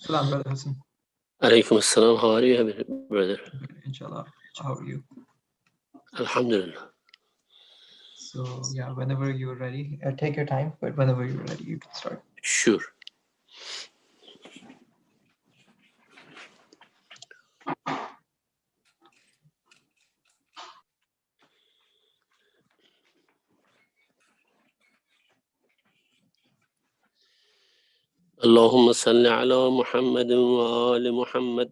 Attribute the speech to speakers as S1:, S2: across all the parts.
S1: Salam, brother Hasan.
S2: Alaikum assalam. How are you, brother?
S1: Inshallah. How are you?
S2: Alhamdulillah.
S1: So yeah, whenever you're ready, take your time, but whenever you're ready, you can start.
S2: Sure. اللهم صل على محمد وآل محمد.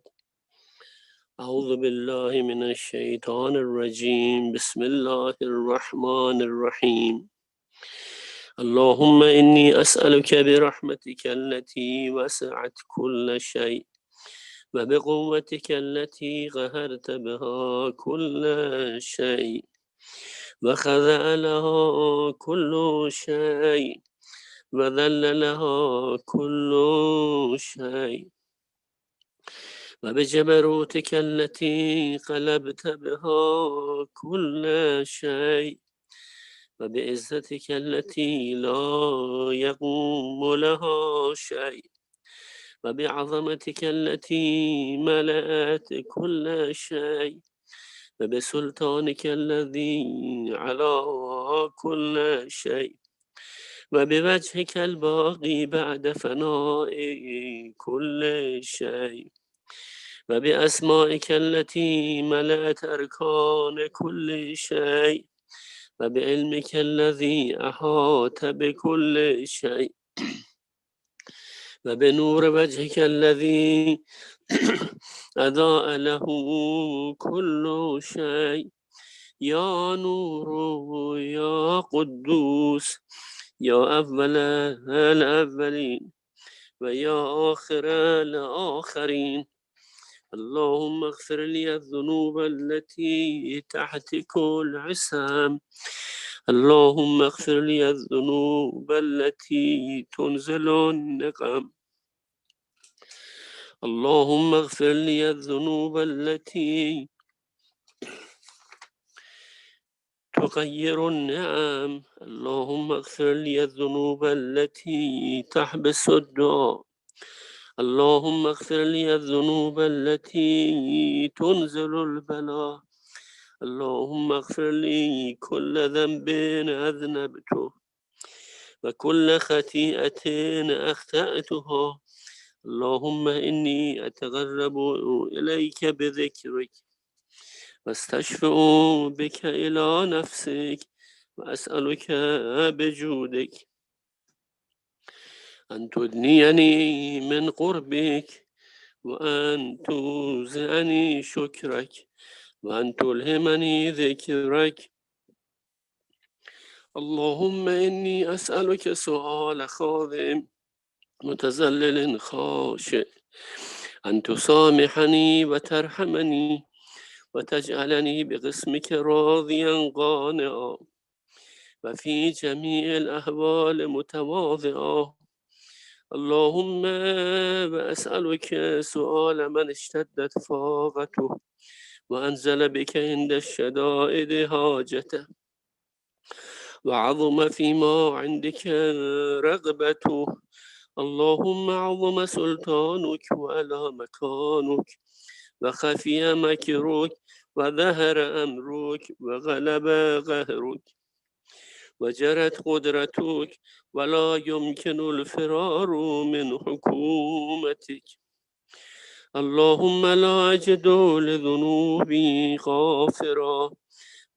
S2: أعوذ بالله من الشيطان الرجيم. بسم الله الرحمن الرحيم. اللهم إني أسألك برحمتك التي وسعت كل شيء وبقوتك التي قهرت بها كل شيء وخضع لها كل شيء وذل لها كل شيء وبجبروتك التي قلبت بها كل شيء وبعزتك التي لا يقوم لها شيء وبعظمتك التي ملأت كل شيء وبسلطانك الذي على كل شيء وبوجهك الباقي بعد فناء كل شيء وبأسمائك التي ملأت أركان كل شيء وبعلمك الذي أحاط بكل شيء وبنور وجهك الذي أضاء له كل شيء يا نور يا قدوس يا أول الأولين ويا آخر الآخرين. اللهم اغفر لي الذنوب التي تحت كل عصام. اللهم اغفر لي الذنوب التي تنزل النقم. اللهم اغفر لي الذنوب التي تغير النعم. اللهم اغفر لي الذنوب التي تحبس الدعاء. اللهم اغفر لي الذنوب التي تنزل البلاء. اللهم اغفر لي كل ذنب أذنبته وكل خطيئة أخطأتها. اللهم إني أتقرب إليك بذكرك واستشفع بك إلى نفسك وأسألك بجودك أن تدنيني من قربك وأن توزعني شكرك وأن تلهمني ذكرك. اللهم إني أسألك سؤال خاضع متذلل خاشع أن تسامحني وترحمني وتجعلني بقسمك راضيا قانعا وفي جميع الأحوال متواضعا. اللهم وأسألك سؤال من اشتدت فاقته وأنزل بك عند الشدائد حاجته وعظم فيما عندك رغبته. اللهم عظم سلطانك وعلى مكانك وخفي مكرك وظهر أمرك وغلب قهرك وجرت قدرتك ولا يمكن الفرار من حكومتك. اللهم لا أجد لذنوبي غافرا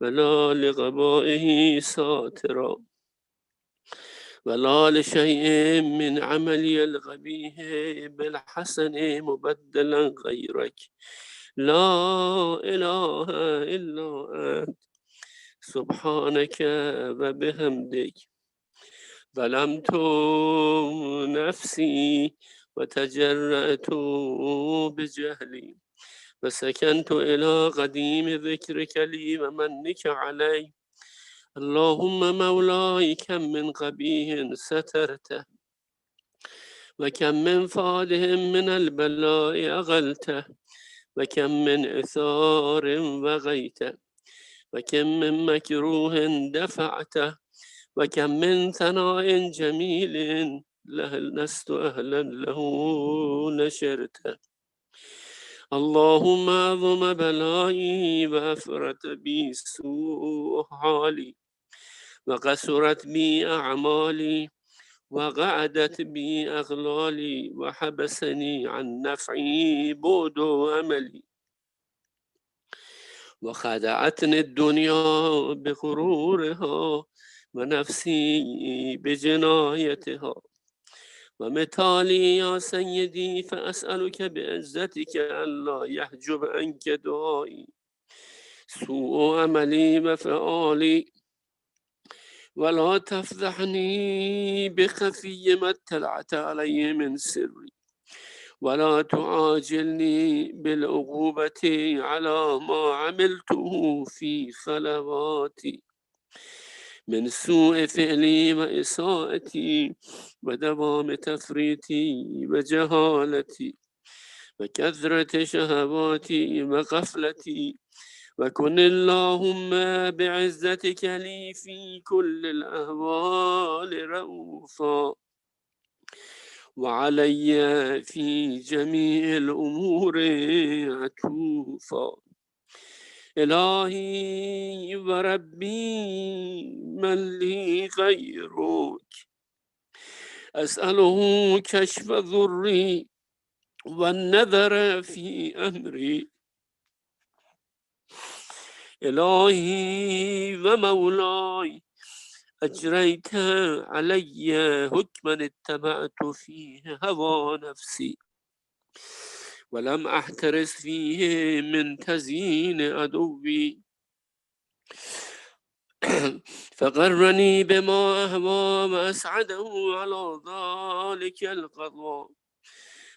S2: ولا لقبائه ساترا ولا لشيء من عملي القبيح بالحسن مبدلا غيرك. لا إله إلا أنت سبحانك وبحمدك ظلمت نفسي وتجرأت بجهلي وسكنت إلى قديم ذكرك لي ومنك علي. اللهم مولاي كم من قبيح سترته وكم من فاده من البلاء أغلته وكم من إثار وغيته وكم من مكروه دفعته وكم من ثناء جميل لست أهلا له نشرته. اللهم أعظم بلائي وأفرت بي سوء حالي وقصرت بي أعمالي وقعدت بي أغلالي وحبسني عن نفعي بعد أملي وخدعتني الدنيا بغرورها ونفسي بجنايتها. ومثالي يا سيدي فأسألك بعزتك ألا يحجب عنك دعائي سوء عملي وفعالي، ولا تفضحني بخفي ما اطلعت علي من سري، ولا تعاجلني بالعقوبة على ما عملته في خلواتي من سوء فعلي وإساءتي ودوام تفريطي وجهالتي وكثرة شهواتي وغفلتي. وكن اللهم بعزتك لي في كل الأهوال رؤوفا، وعلي في جميع الأمور عطوفا. إلهي وربي من لي غيرك، أسأله كشف ضري والنذر في أمري. إلهي ومولاي أجريت علي حكما اتبعت فيه هوى نفسي ولم أحترس فيه من تزيين عدوي، فغرني بما أهوى وأسعده على ذلك القضاء،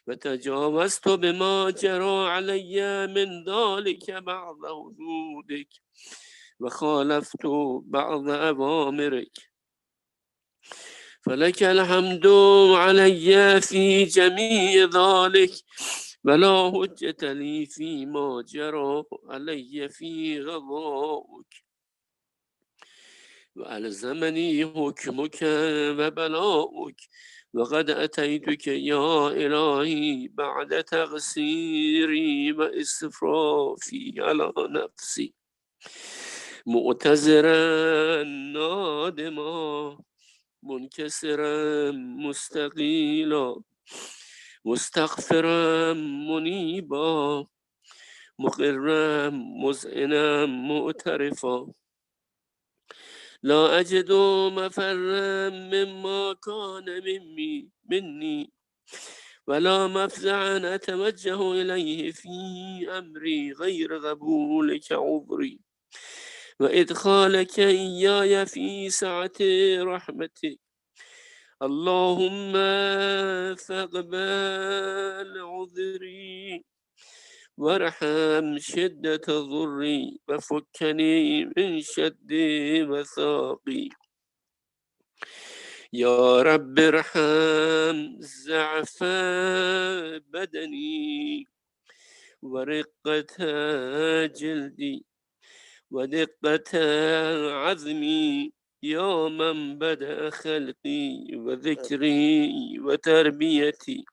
S2: وتجاوزت بما جرى علي من ذلك بعض حدودك وخالفت بعض أوامرك. فلك الحمد علي في جميع ذلك، ولا حجة لي فيما جرى علي في غضاؤك. وألزمني حكمك وبلاؤك، وقد أتيتك يا إلهي بعد تقصيري وإسرافي على نفسي معتذرا نادما منكسرا مستقيلا مستغفرا منيبا مقرا مذعنا معترفا. لا أجد مفرا مما كان مني ولا مفزعا أتوجه إليه في أمري غير قبولك عذري وإدخالك إياي في سعة رحمتك. اللهم فاقبل عذري وارحم شدة ضري وفكني من شد وثاقي. يا رب ارحم ضعف بدني ورقة جلدي ودقة عظمي، يا من بدأ خلقي وذكري وتربيتي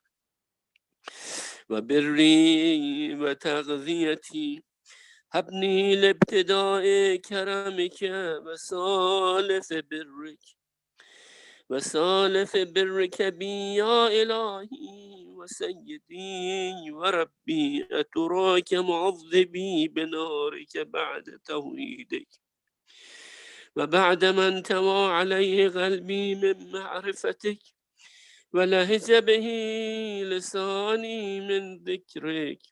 S2: وبري وتغذيتي. هبني لابتداء كرمك وسالف برك بي يا إلهي وسيدي وربي. أتراك معذبي بنارك بعد توحيدك وبعد ما انتوى عليه قلبي من معرفتك ولهج به لساني من ذكرك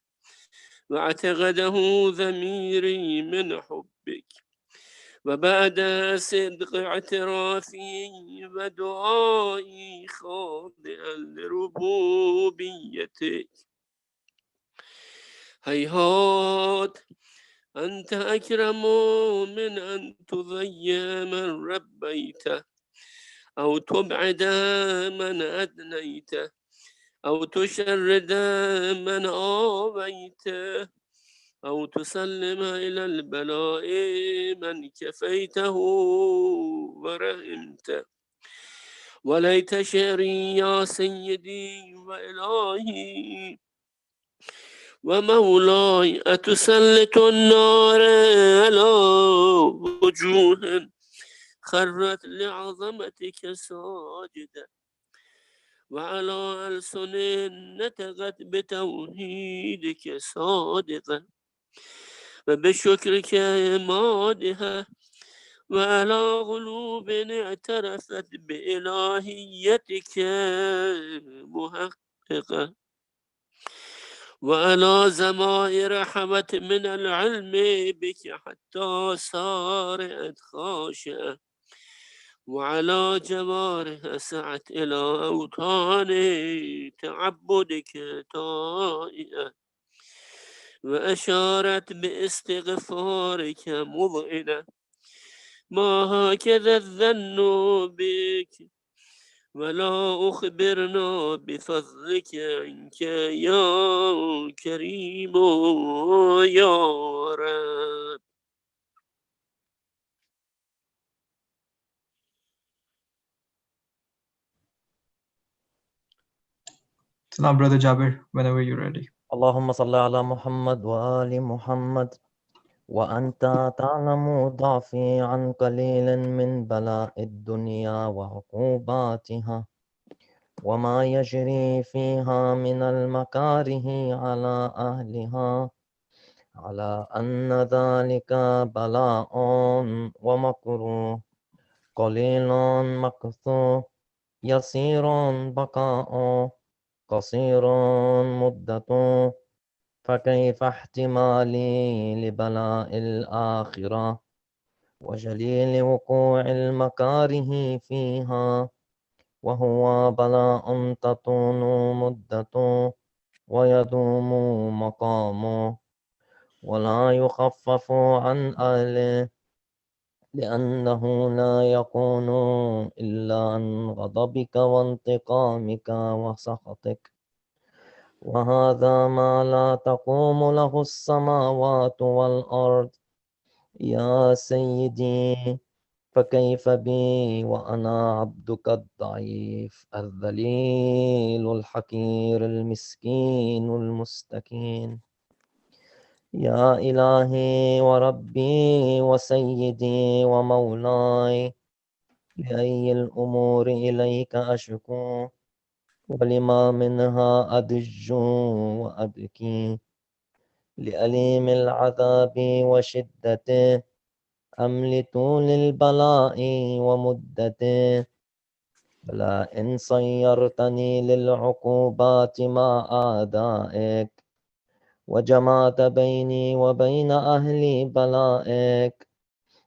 S2: واعتقده ضميري من حبك، وبعد صدق اعترافي ودعائي خاضعا لربوبيتك. هيهات أنت أكرم من أن تضيع من ربيته أو تبعد من أدنيته أو تشرد من آويته أو تسلم إلى البلاء من كفيته ورحمته. وليت شعري يا سيدي وإلهي ومولاي أتسلط النار على وجوه خرت لعظمتك ساجدة وعلى ألسن نطقت بتوحيدك صادقة وبشكرك مادها وعلى قلوب اعترفت بإلهيتك محققة وعلى زمائر حمت من العلم بك حتى صارت خاشعة وعلى جوارها سعت إلى أوطان تعبدك طائعة وأشارت باستغفارك مضئنة ما هكذا الظن بك ولا أخبرنا بفضلك عنك يا كريم يا رب.
S1: So now, Brother Jabir, whenever you're ready.
S3: اللهم صل على محمد وآل محمد وأنت تعلم ضعفي عن قليل من بلاء الدنيا وعقوباتها وما يجري فيها من المكاره على أهلها على أن ذلك بلاء ومكروه قليل مكثو يسير بقاء قصير مدة فكيف احتمالي لبلاء الآخرة وجليل وقوع المكاره فيها وهو بلاء تطول مدته ويدوم مقامه ولا يخفف عن أهله لأنه لا يكون إلا عن غضبك وانتقامك وسخطك وهذا ما لا تقوم له السماوات والأرض يا سيدي فكيف بي وأنا عبدك الضعيف الذليل الحقير المسكين المستكين يا إلهي وربي وسيدي ومولاي لأي الأمور إليك أشكو ولما منها أدج وأبكي لأليم العذاب وشدته أم لطول البلاء ومدته بلى إن صيرتني للعقوبات مع أعدائك وجمعت بيني وبين أهل بلائك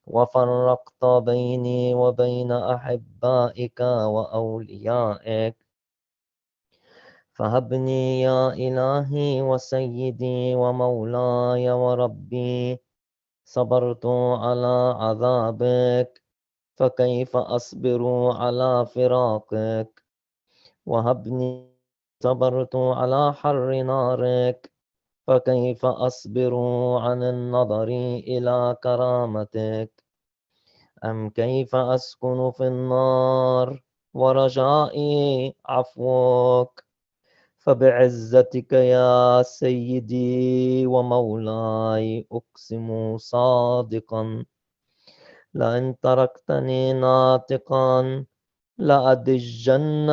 S3: وفرقت بيني وبين أحبائك وأوليائك فهبني يا إلهي وسيدي ومولاي وربي صبرت على عذابك فكيف أصبر على فراقك وهبني صبرت على حر نارك فكيف أصبر عن النظر إلى كرامتك أم كيف أسكن في النار ورجائي عفوك فبعزتك يا سيدي ومولاي أقسم صادقا لئن تركتني ناطقا لأدجن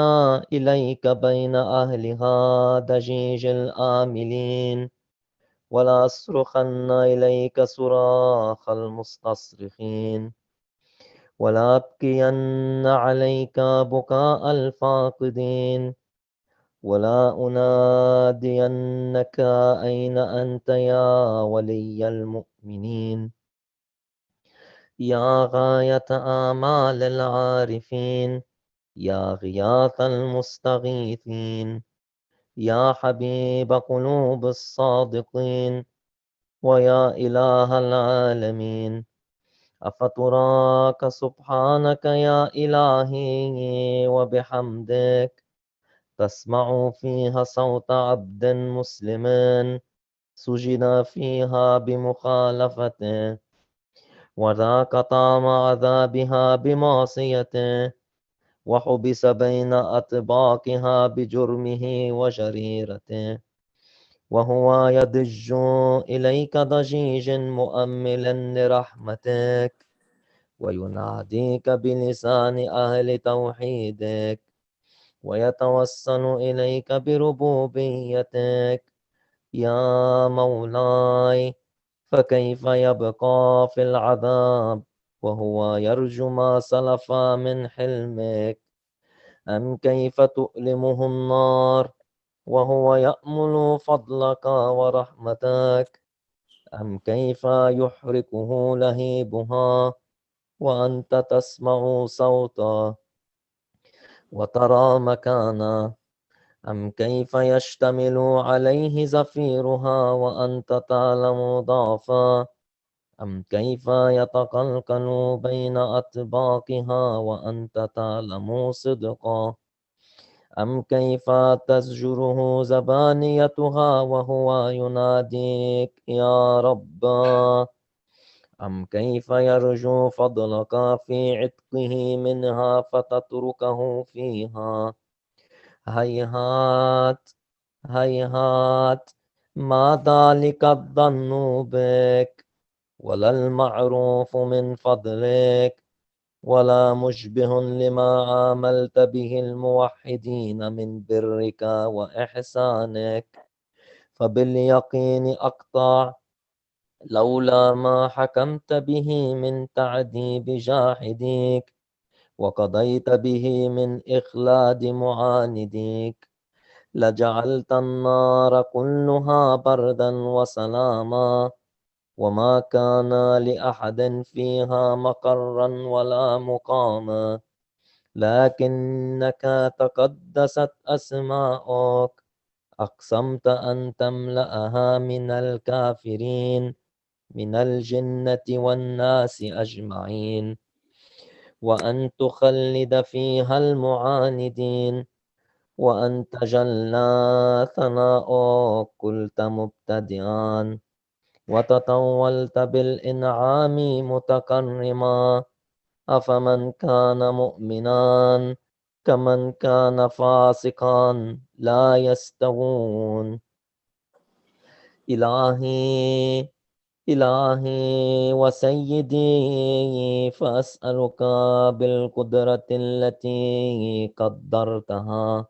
S3: إليك بين أهلها دجيج الآملين ولا أصرخن إليك صراخ المستصرخين ولا أبكين عليك بكاء الفاقدين ولا أنادينك أين أنت يا ولي المؤمنين يا غاية آمال العارفين يا غياث المستغيثين يا حبيب قلوب الصادقين ويا إله العالمين أفتراك سبحانك يا إلهي وبحمدك تسمع فيها صوت عبد مسلم سجن فيها بمخالفته وذاك طعم عذابها بمعصيته وحبس بين أطباقها بجرمه وجريرته، وهو يضج إليك ضجيج مؤمل لرحمتك، ويناديك بلسان أهل توحيدك، ويتوسل إليك بربوبيتك. يا مولاي، فكيف يبقى في العذاب وهو يرجو ما سلف من حلمك؟ أم كيف تؤلمه النار وهو يأمل فضلك ورحمتك؟ أم كيف يحرقه لهيبها وأنت تسمع صوته وترى مكانه؟ أم كيف يشتمل عليه زفيرها وأنت تعلم ضعفا؟ أم كيف يتقلقل بين أطباقها وأنت تعلم صدقا؟ أم كيف تزجره زبانيتها وهو يناديك يا رب؟ أم كيف يرجو فضلك في عتقه منها فتتركه فيها؟ هيهات هيهات، ما ذلك الظن بك، ولا المعروف من فضلك، ولا مشبه لما عاملت به الموحدين من برك وإحسانك. فباليقين أقطع، لولا ما حكمت به من تعذيب جاحديك، وقضيت به من إخلاد معانديك، لجعلت النار كلها بردا وسلاما، وما كان لأحد فيها مقرا ولا مقاما، لكنك تقدست أسماؤك، أقسمت أن تملأها من الكافرين من الجنة والناس أجمعين، وأن تخلد فيها المعاندين، وأن تجلى ثناؤك قلت مبتدئا، وتطولت بالإنعام متكرما. أفمن كان مؤمنا كمن كان فاسقا لا يستوون. إلهي إلهي وسيدي، فأسألك بالقدرة التي قدرتها،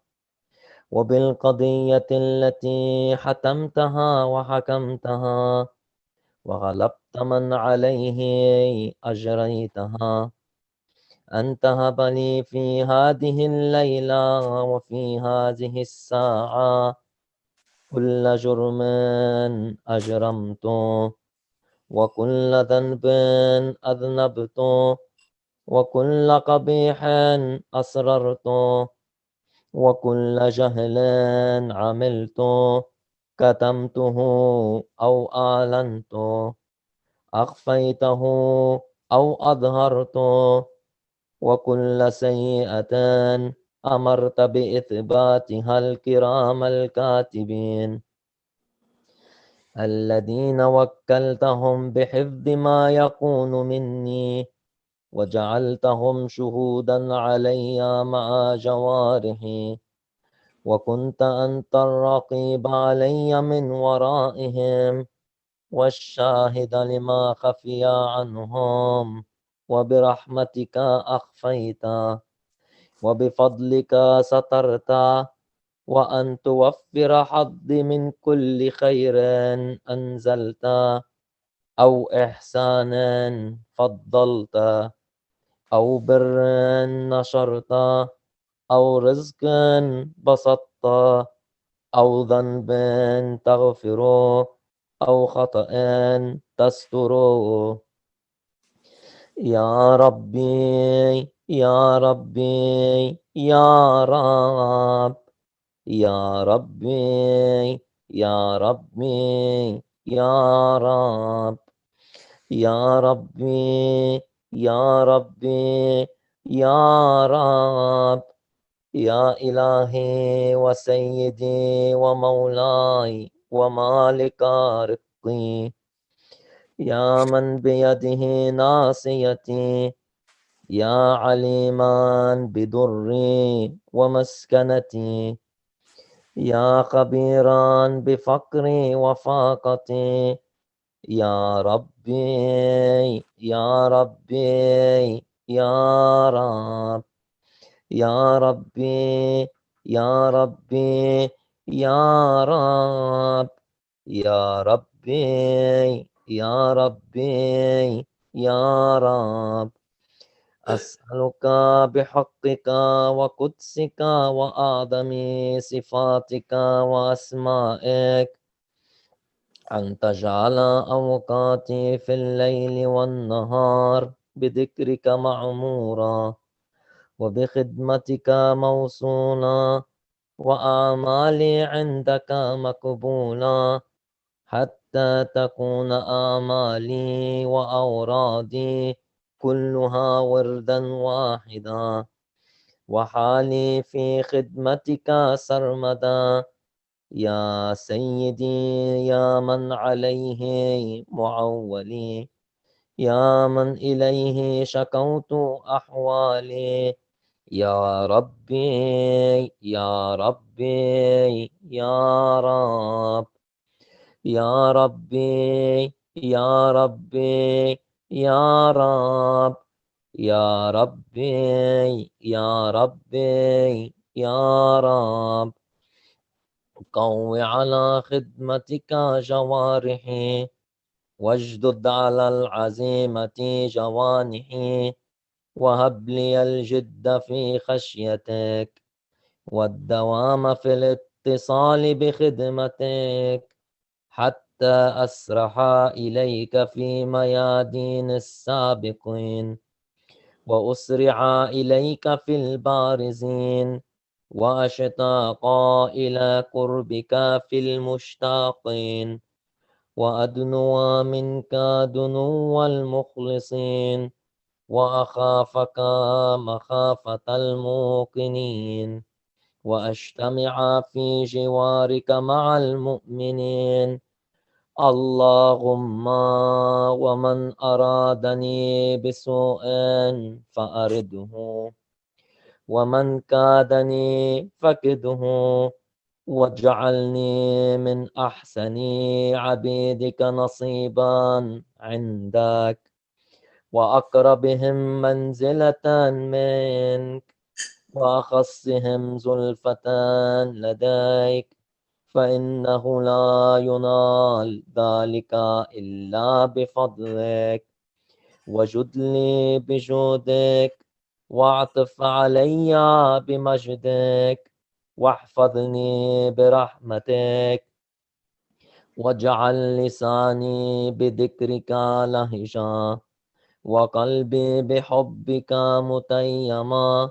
S3: وبالقضية التي حتمتها وحكمتها، وغلبت من عليه أجريتها، أن تهب لي في هذه الليلة وفي هذه الساعة كل جرم أجرمته، وكل ذنب أذنبته، وكل قبيح أسررته، وكل جهل عملته، كتمته أو أعلنته، أخفيته أو أظهرته، وكل سيئة أمرت بإثباتها الكرام الكاتبين الذين وكلتهم بحفظ ما يكون مني، وجعلتهم شهودا علي مع جوارحي، وكنت أنت الرقيب علي من ورائهم، والشاهد لما خفي عنهم، وبرحمتك أخفيت، وبفضلك سترت، وأن توفر حظي من كل خير أنزلت، أو إحسان فضلت، أو بر نشرت، أو رزق بسطت، أو ذنب تغفره، أو خطأ تستره. يا ربي يا ربي يا رب، يا ربي يا ربي يا رب، يا ربي يا ربي يا رب، يا إلهي وسيدي ومولاي ومالك رزقي، يا من بيده ناصيتي، يا عليما بدري ومسكنتي، يا خبيرا بفقري وفاقتي، يا ربي يا ربي يا رب، يا ربي يا ربي يا رب، يا ربي يا ربي يا رب، أسألك بحقك وقدسك وأعظم صفاتك وأسمائك أن تجعل أوقاتي في الليل والنهار بذكرك معمورا، وبخدمتك موصولا، وأعمالي عندك مقبولا، حتى تكون آمالي وأورادي كلها وردا واحدا، وحالي في خدمتك سرمدا. يا سيدي يا من عليه معولي، يا من إليه شكوت أحوالي، يا ربي يا ربي يا رب، يا ربي يا ربي يا رب، يا ربي يا ربي يا رب، قو على خدمتك جوارحي، واجدد على العزيمة جوانحي، وهب لي الجد في خشيتك، والدوام في الاتصال بخدمتك، حتى أسرح إليك في ميادين السابقين، وأسرع إليك في البارزين، وأشتاق إلى قربك في المشتاقين، وأدنو منك دنو المخلصين، وأخافك مخافة الموقنين، وأجتمع في جوارك مع المؤمنين. اللهم ومن أرادني بسوء فأرده، ومن كادني فكده، واجعلني من أحسن عبيدك نصيبا عندك، وأقربهم منزلة منك، وأخصهم زلفة لديك، فإنه لا ينال ذلك إلا بفضلك. وجد لي بجودك، واعطف علي بمجدك، واحفظني برحمتك، واجعل لساني بذكرك لهجا، وقلبي بحبك متيما،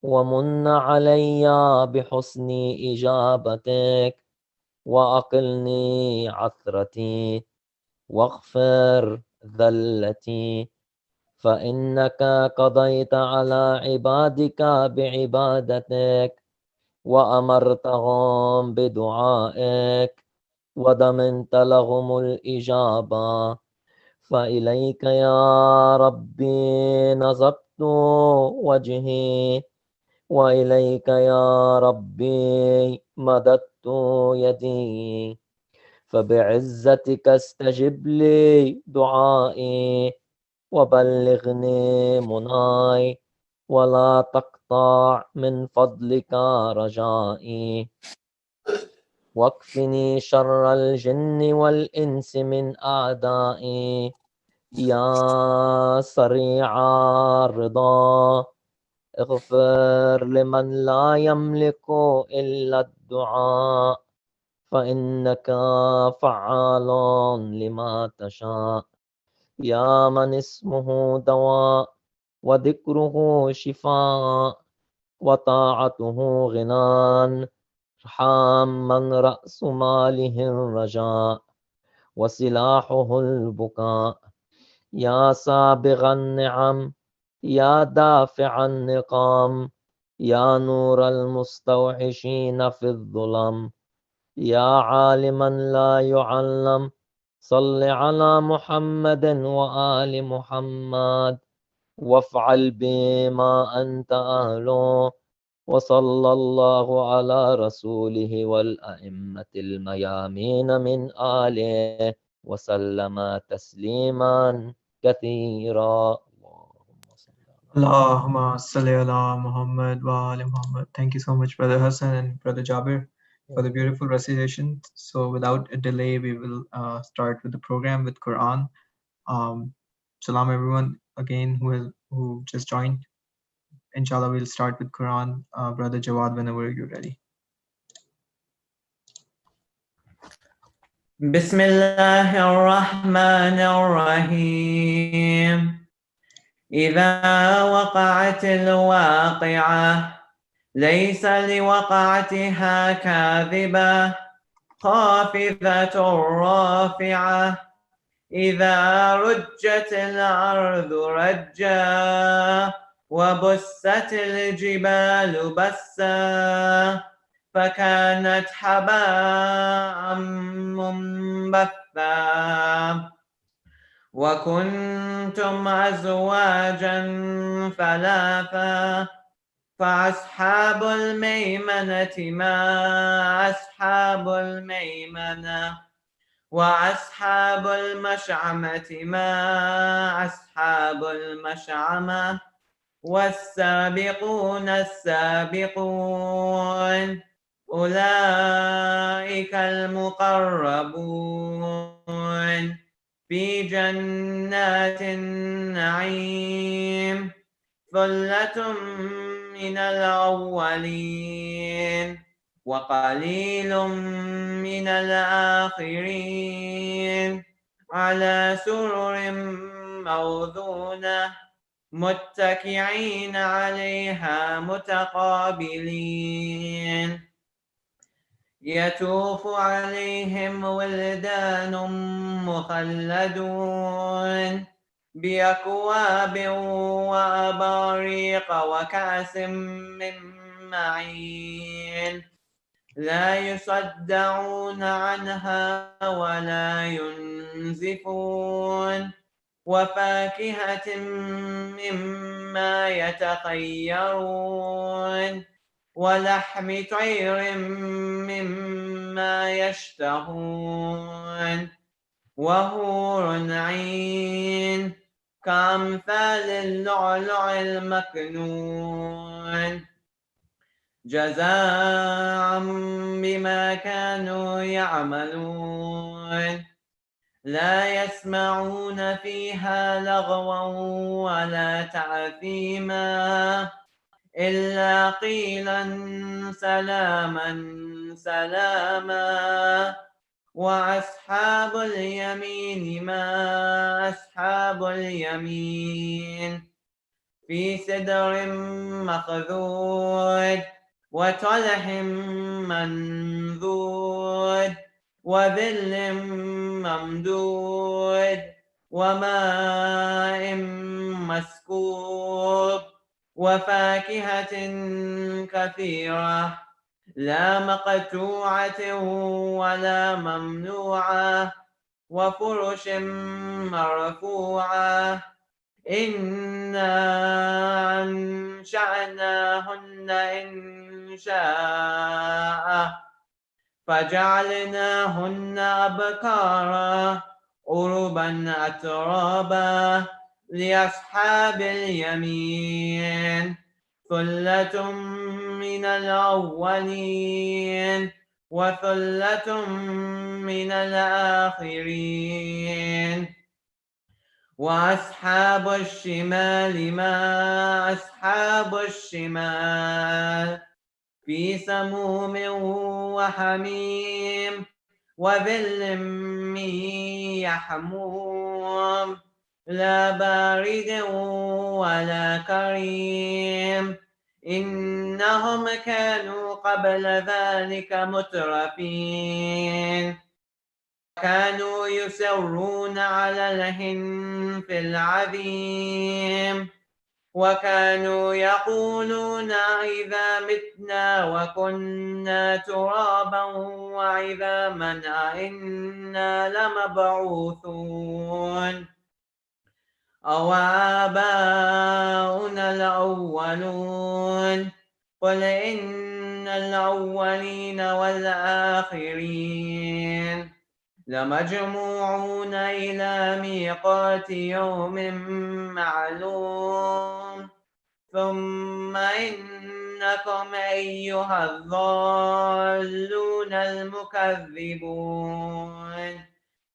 S3: ومن علي بحسن إجابتك، وأقلني عثرتي، واغفر ذلتي، فإنك قضيت على عبادك بعبادتك، وأمرتهم بدعائك، وضمنت لهم الإجابة. فإليك يا ربي نصبت وجهي، وإليك يا ربي مددت يدي، فبعزتك استجب لي دعائي، وبلغني مناي، ولا تقطع من فضلك رجائي، واكفني شر الجن والإنس من أعدائي. يا سريع الرضا، اغفر لمن لا يملك إلا الدعاء، فإنك فعال لما تشاء. يا من اسمه دواء، وذكره شفاء، وطاعته غنى، ارحم من رأس ماله الرجاء، وسلاحه البكاء. يا سابغ النعم، يا دافع النقام، يا نور المستوحشين في الظلم، يا عالما لا يعلم، صل على محمد وآل محمد، وافعل بما أنت أهله. وصلى الله على رسوله والأئمة الميامين من آله وسلم تسليما كثيرا.
S1: Allahumma salli ala Muhammad wa ali Muhammad. Thank you so much, Brother Hassan and Brother Jabir, for the beautiful recitation. So, without a delay, we will start with the program with Quran. Um, Salam, everyone, again who just joined. Inshallah, we'll start with Quran. Brother Jawad, whenever you're ready.
S4: بسم الله الرحمن الرحيم إذا وقعت الواقعة ليس لوقعتها كاذبة خافضة رافعة إذا رجت الأرض رجا وبست الجبال بسا فكانت حباء منبثا وكنتم أزواجا ثلاثا فأصحاب الميمنة ما أصحاب الميمنة وأصحاب المشعمة ما أصحاب المشعمة والسابقون السابقون أولئك المقربون في جنات النعيم ثلة من الأولين وقليل من الآخرين على سرر موضونة متكئين عليها متقابلين يطوف عليهم ولدان مخلدون بأكواب وأباريق وكأس من معين لا يصدعون عنها ولا ينزفون وفاكهة مما يتخيرون ولحم طير مما يشتهون وحور عين كأمثال اللؤلؤ المكنون جزاء بما كانوا يعملون لا يسمعون فيها لغوا ولا تأثيما إلا قيلا سلاما سلاما وأصحاب اليمين ما أصحاب اليمين في سدر مخضود وطلح منضود وظل ممدود وماء مسكوب وفاكهة كثيرة لا مقطوعة ولا ممنوعة وفرش مرفوعة إنا أنشأناهن إنشاء فجعلناهن أبكارا عربا أترابا لأصحاب اليمين ثلة من الأولين وثلة من الآخرين وأصحاب الشمال ما أصحاب الشمال في سموم وحميم وظل من يحموم لا بارد ولا كريم إنهم كانوا قبل ذلك مترفين كانوا يسرون على الهنف العظيم وكانوا يقولون إذا متنا وكنا ترابا وعظاما أئنا لمبعوثون أو آباؤنا تسألون قل إن الأولين والآخرين لمجموعون إلى ميقات يوم معلوم ثم إنكم أيها الضالون المكذبون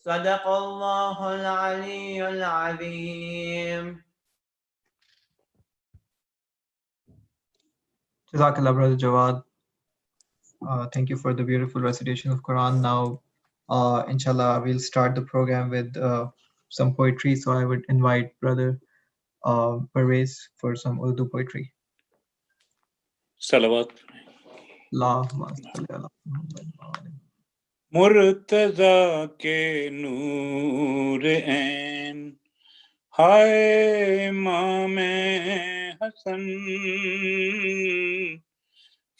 S4: صدق الله العلي العظيم.
S1: Jazakallah, Brother Jawad. Thank you for the beautiful recitation of Quran. Now, inshallah, we'll start the program with some poetry. So I would invite Brother Parvez for some Urdu poetry.
S5: صلوات
S1: Allahumma salli ala Muhammad wa ali
S5: Murtaza کے نور عین ہائے امام حسن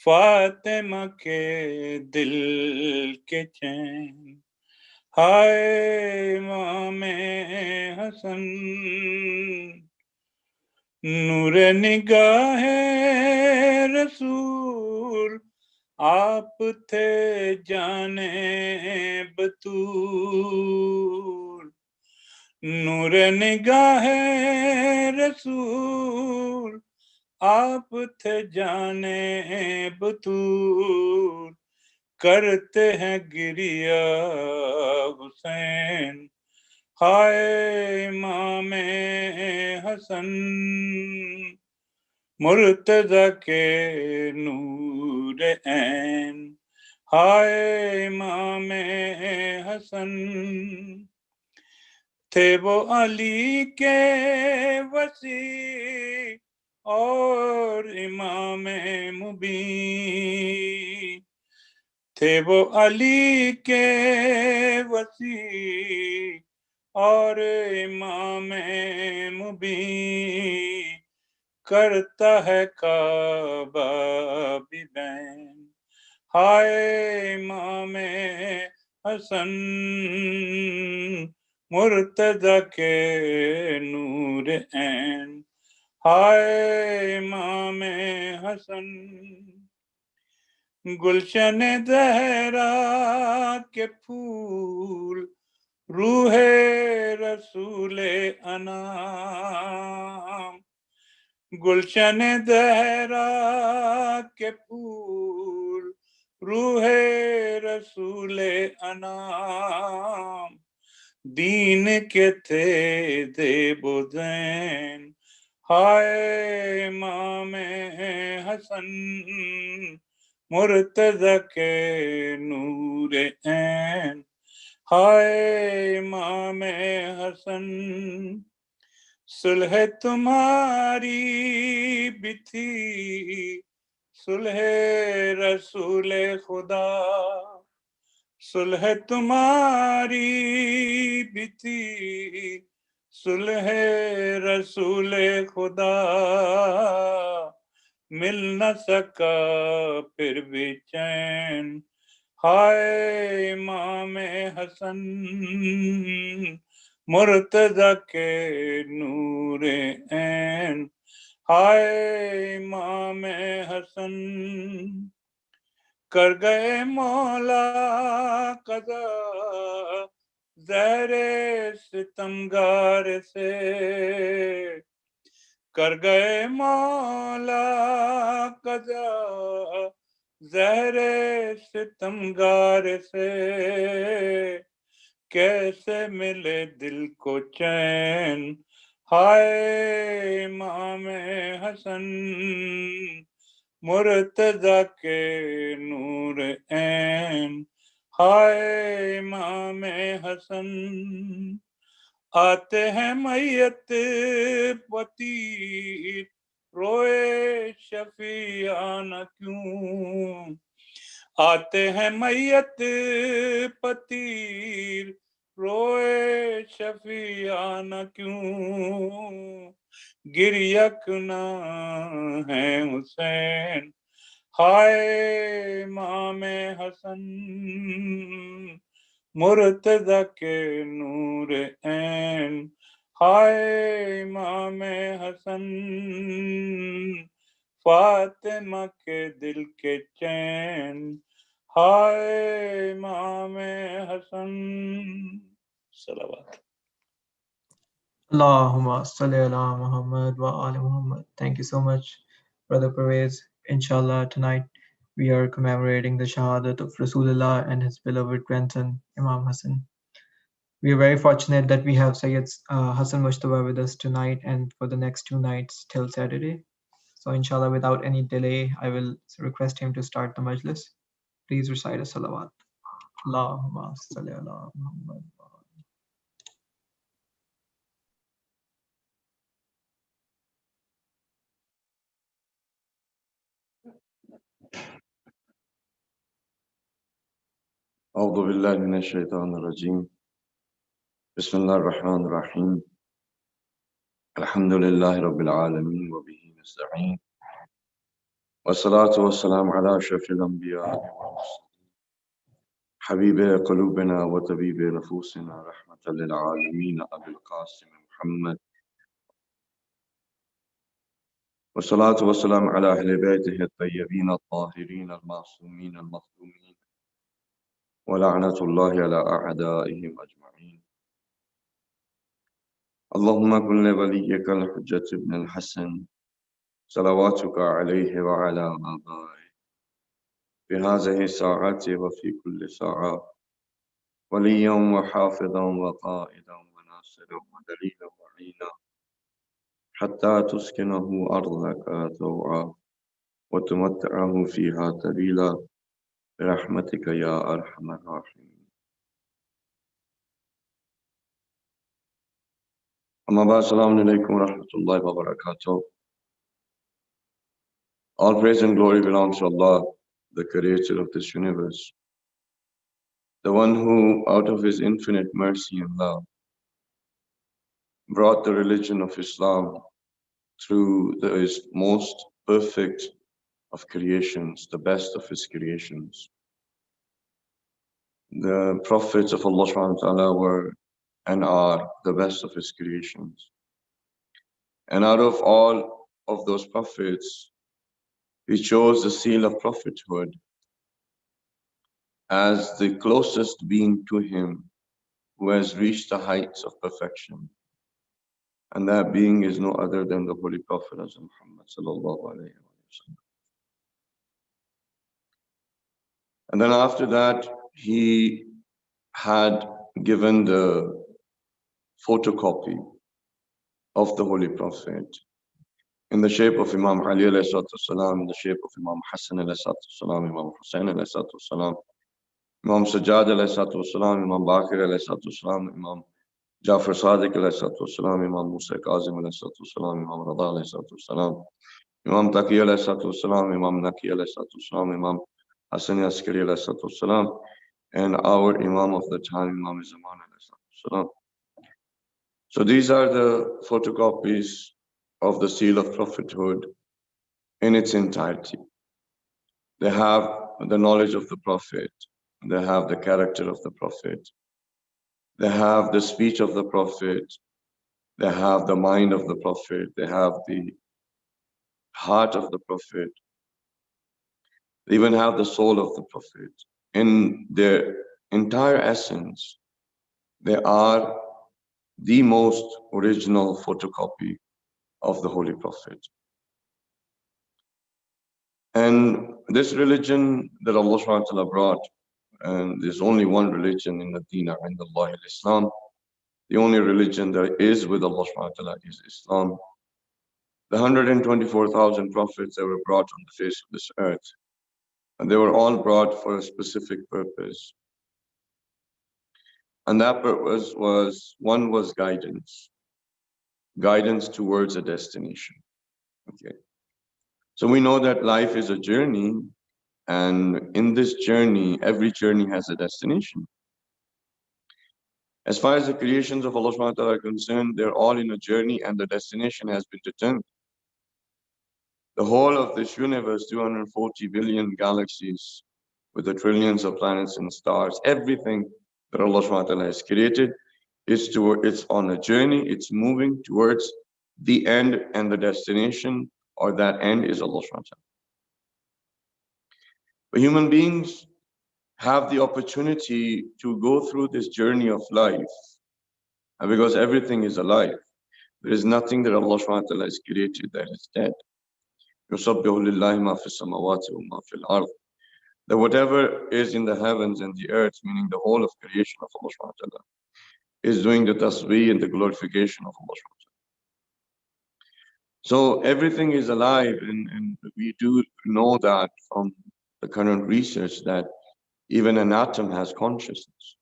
S5: فاطمہ کے دل کے چین ہائے امام حسن نور نگاہ رسول آپ تھے جانے بطول نور نگاہ رسول آپ تھے جانے بطول کرتے ہیں گریہ حسین ہائے امام حسن مرتضی کے نور عین ہائے امام حسن تھے وہ علی کے وسیع اور امام مبین تھے وہ علی کے وسیع اور امام مبین کرتا ہے کعبہ بھی بین ہائے امام حسن مرتضی کے نور عین ہائے امام حسن گلشن زہرا کے پھول روح رسول انام گلشن زہرا کے پھول روح رسول انام دین کے تھے زیب و زین ہائے امام حسن مرتضی کے نور عین ہائے امام حسن صلح تمہاری بھی تھی صلح رسول خدا صلح تمہاری بھی تھی صلح رسول خدا مل نہ سکا پھر بھی چین ہائے امام حسن مرتضی کے نور عین ہائے امام حسن کر گئے مولا قضا زہر ستمگار سے کر گئے مولا قضا زہر ستمگار سے کیسے ملے دل کو چین ہائے امام حسن مرتضی کے نور عین ہائے امام حسن آتے ہیں میت پتیر روئے شفیعانہ کیوں آتے ہیں میت پتیر روئے شفیعانہ کیوں گریہ کناں ہے حسین ہائے امام حسن مرتضی کے نور عین ہائے امام حسن फातिमा के दिल के चैन, हाय इमाम हसन। सलावत।
S1: Allahumma salli ala Muhammad wa ali Muhammad. Thank you so much, Brother Pervez. Inshallah, tonight we are commemorating the Shahadat of Rasulullah and his beloved grandson, Imam Hasan. We are very fortunate that we have Sayyid Hasan Mujtaba with us tonight and for the next 2 nights till Saturday. So, inshallah, without any delay, I will request him to start the majlis. Please recite a salawat. Allahumma salli ala Muhammad.
S6: أعوذ بالله من الشيطان الرجيم. بسم الله الرحمن الرحيم. الحمد لله رب العالمين وبه نستعين، والصلاة والسلام على أشرف الأنبياء والمرسلين، حبيب قلوبنا وطبيب نفوسنا، رحمة للعالمين، أبي القاسم محمد. والصلاة والسلام على أهل بيته الطيبين الطاهرين المعصومين المظلومين، ولعنة الله على أعدائهم أجمعين. اللهم كن لوليك الحجة بن الحسن صلواتك عليه وعلى آبائه في هذه الساعة وفي كل ساعة، وليا وحافظا وقائدا وناصرا ودليلا وعينا، حتى تسكنه أرضك طوعا وتمتعه فيها طويلا، برحمتك يا أرحم الراحمين. أما بعد، السلام عليكم ورحمة الله وبركاته. All praise and glory belongs to Allah, the creator of this universe, the one who, out of his infinite mercy and love, brought the religion of Islam through the most perfect of creations, the best of his creations. The prophets of Allah subhanahu wa ta'ala were and are the best of his creations. And out of all of those prophets, he chose the seal of prophethood as the closest being to him who has reached the heights of perfection. And that being is no other than the Holy Prophet Muhammad sallallahu alayhi wa sallam. And then after that, he had given the photocopy of the Holy Prophet in the shape of Imam Ali alayhi salatu salam, in the shape of Imam Hasan alayhi salatu salam, Imam Hussain alayhi salatu salam, Imam Sajjad alayhi salatu salam, Imam Baqir alayhi salatu salam, Imam Jafar Sadiq alayhi salatu salam, Imam Musa Kazim alayhi salatu salam, Imam Rada alayhi salatu salam, Imam Taqi alayhi salatu salam, Imam Naki alayhi salatu salam, Imam Hasan Askari alayhi salatu salam, and our Imam of the time, Imam Zaman alayhi salatu salam. So these are the photocopies of the seal of prophethood in its entirety. They have the knowledge of the Prophet, they have the character of the Prophet, they have the speech of the Prophet, they have the mind of the Prophet, they have the heart of the Prophet, they even have the soul of the Prophet. In their entire essence, they are the most original photocopy of the Holy Prophet. And this religion that Allah subhanahu wa ta'ala brought, and there's only one religion in the Deen and Allah Islam, the only religion that is with Allah subhanahu wa ta'ala is Islam. The 124,000 prophets that were brought on the face of this earth, and they were all brought for a specific purpose. And that purpose was guidance. Guidance towards a destination. Okay. So we know that life is a journey, and in this journey, every journey has a destination. As far as the creations of Allah subhanahu wa ta'ala are concerned, they're all in a journey and the destination has been determined. The whole of this universe, 240 billion galaxies with the trillions of planets and stars, everything that Allah subhanahu wa ta'ala has created it's on a journey, it's moving towards the end and the destination or that end is Allah subhanahu wa ta'ala. But human beings have the opportunity to go through this journey of life, and because everything is alive. There is nothing that Allah subhanahu wa ta'ala has created that is dead. يُسَبِّحُ لِلَّهِ مَا فِي السَّمَاوَاتِ وَمَا فِي الْأَرْضِ. That whatever is in the heavens and the earth, meaning the whole of creation of Allah subhanahu wa ta'ala, is doing the tasbih and the glorification of Allah subhanahu wa ta'ala. So everything is alive, and we do know that from the current research that even an atom has consciousness.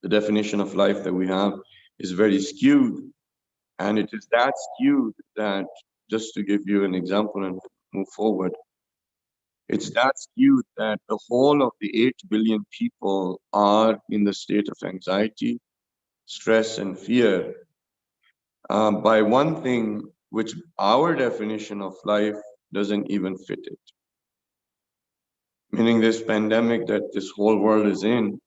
S6: The definition of life that we have is very skewed, and it is that skewed that, just to give you an example and move forward, it's that skewed that the whole of the 8 billion people are in the state of anxiety, stress, and fear by one thing which our definition of life doesn't even fit it. Meaning this pandemic that this whole world is in,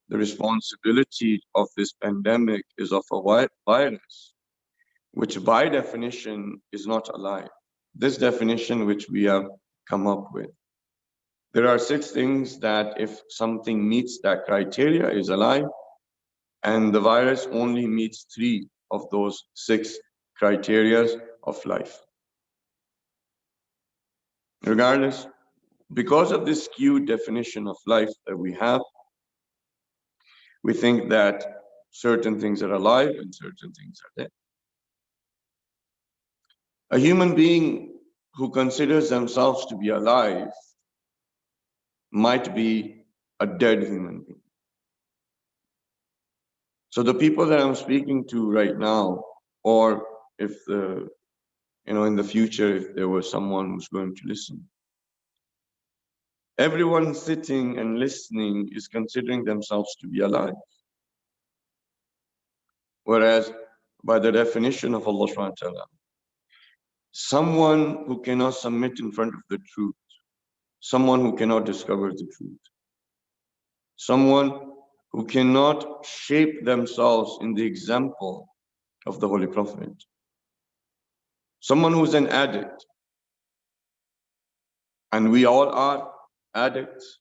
S6: the responsibility of this pandemic is of a virus, which by definition is not alive. This definition which we have come up with. There are 6 things that if something meets that criteria is alive, and the virus only meets 3 of those 6 criteria of life. Regardless, because of this skewed definition of life that we have, we think that certain things are alive and certain things are dead. A human being who considers themselves to be alive might be a dead human being. So the people that I'm speaking to right now, or if in the future, if there was someone who's going to listen, everyone sitting and listening is considering themselves to be alive. Whereas by the definition of Allah subhanahu wa ta'ala, someone who cannot submit in front of the truth, someone who cannot discover the truth, someone who cannot shape themselves in the example of the Holy Prophet, someone who's an addict, and we all are addicts.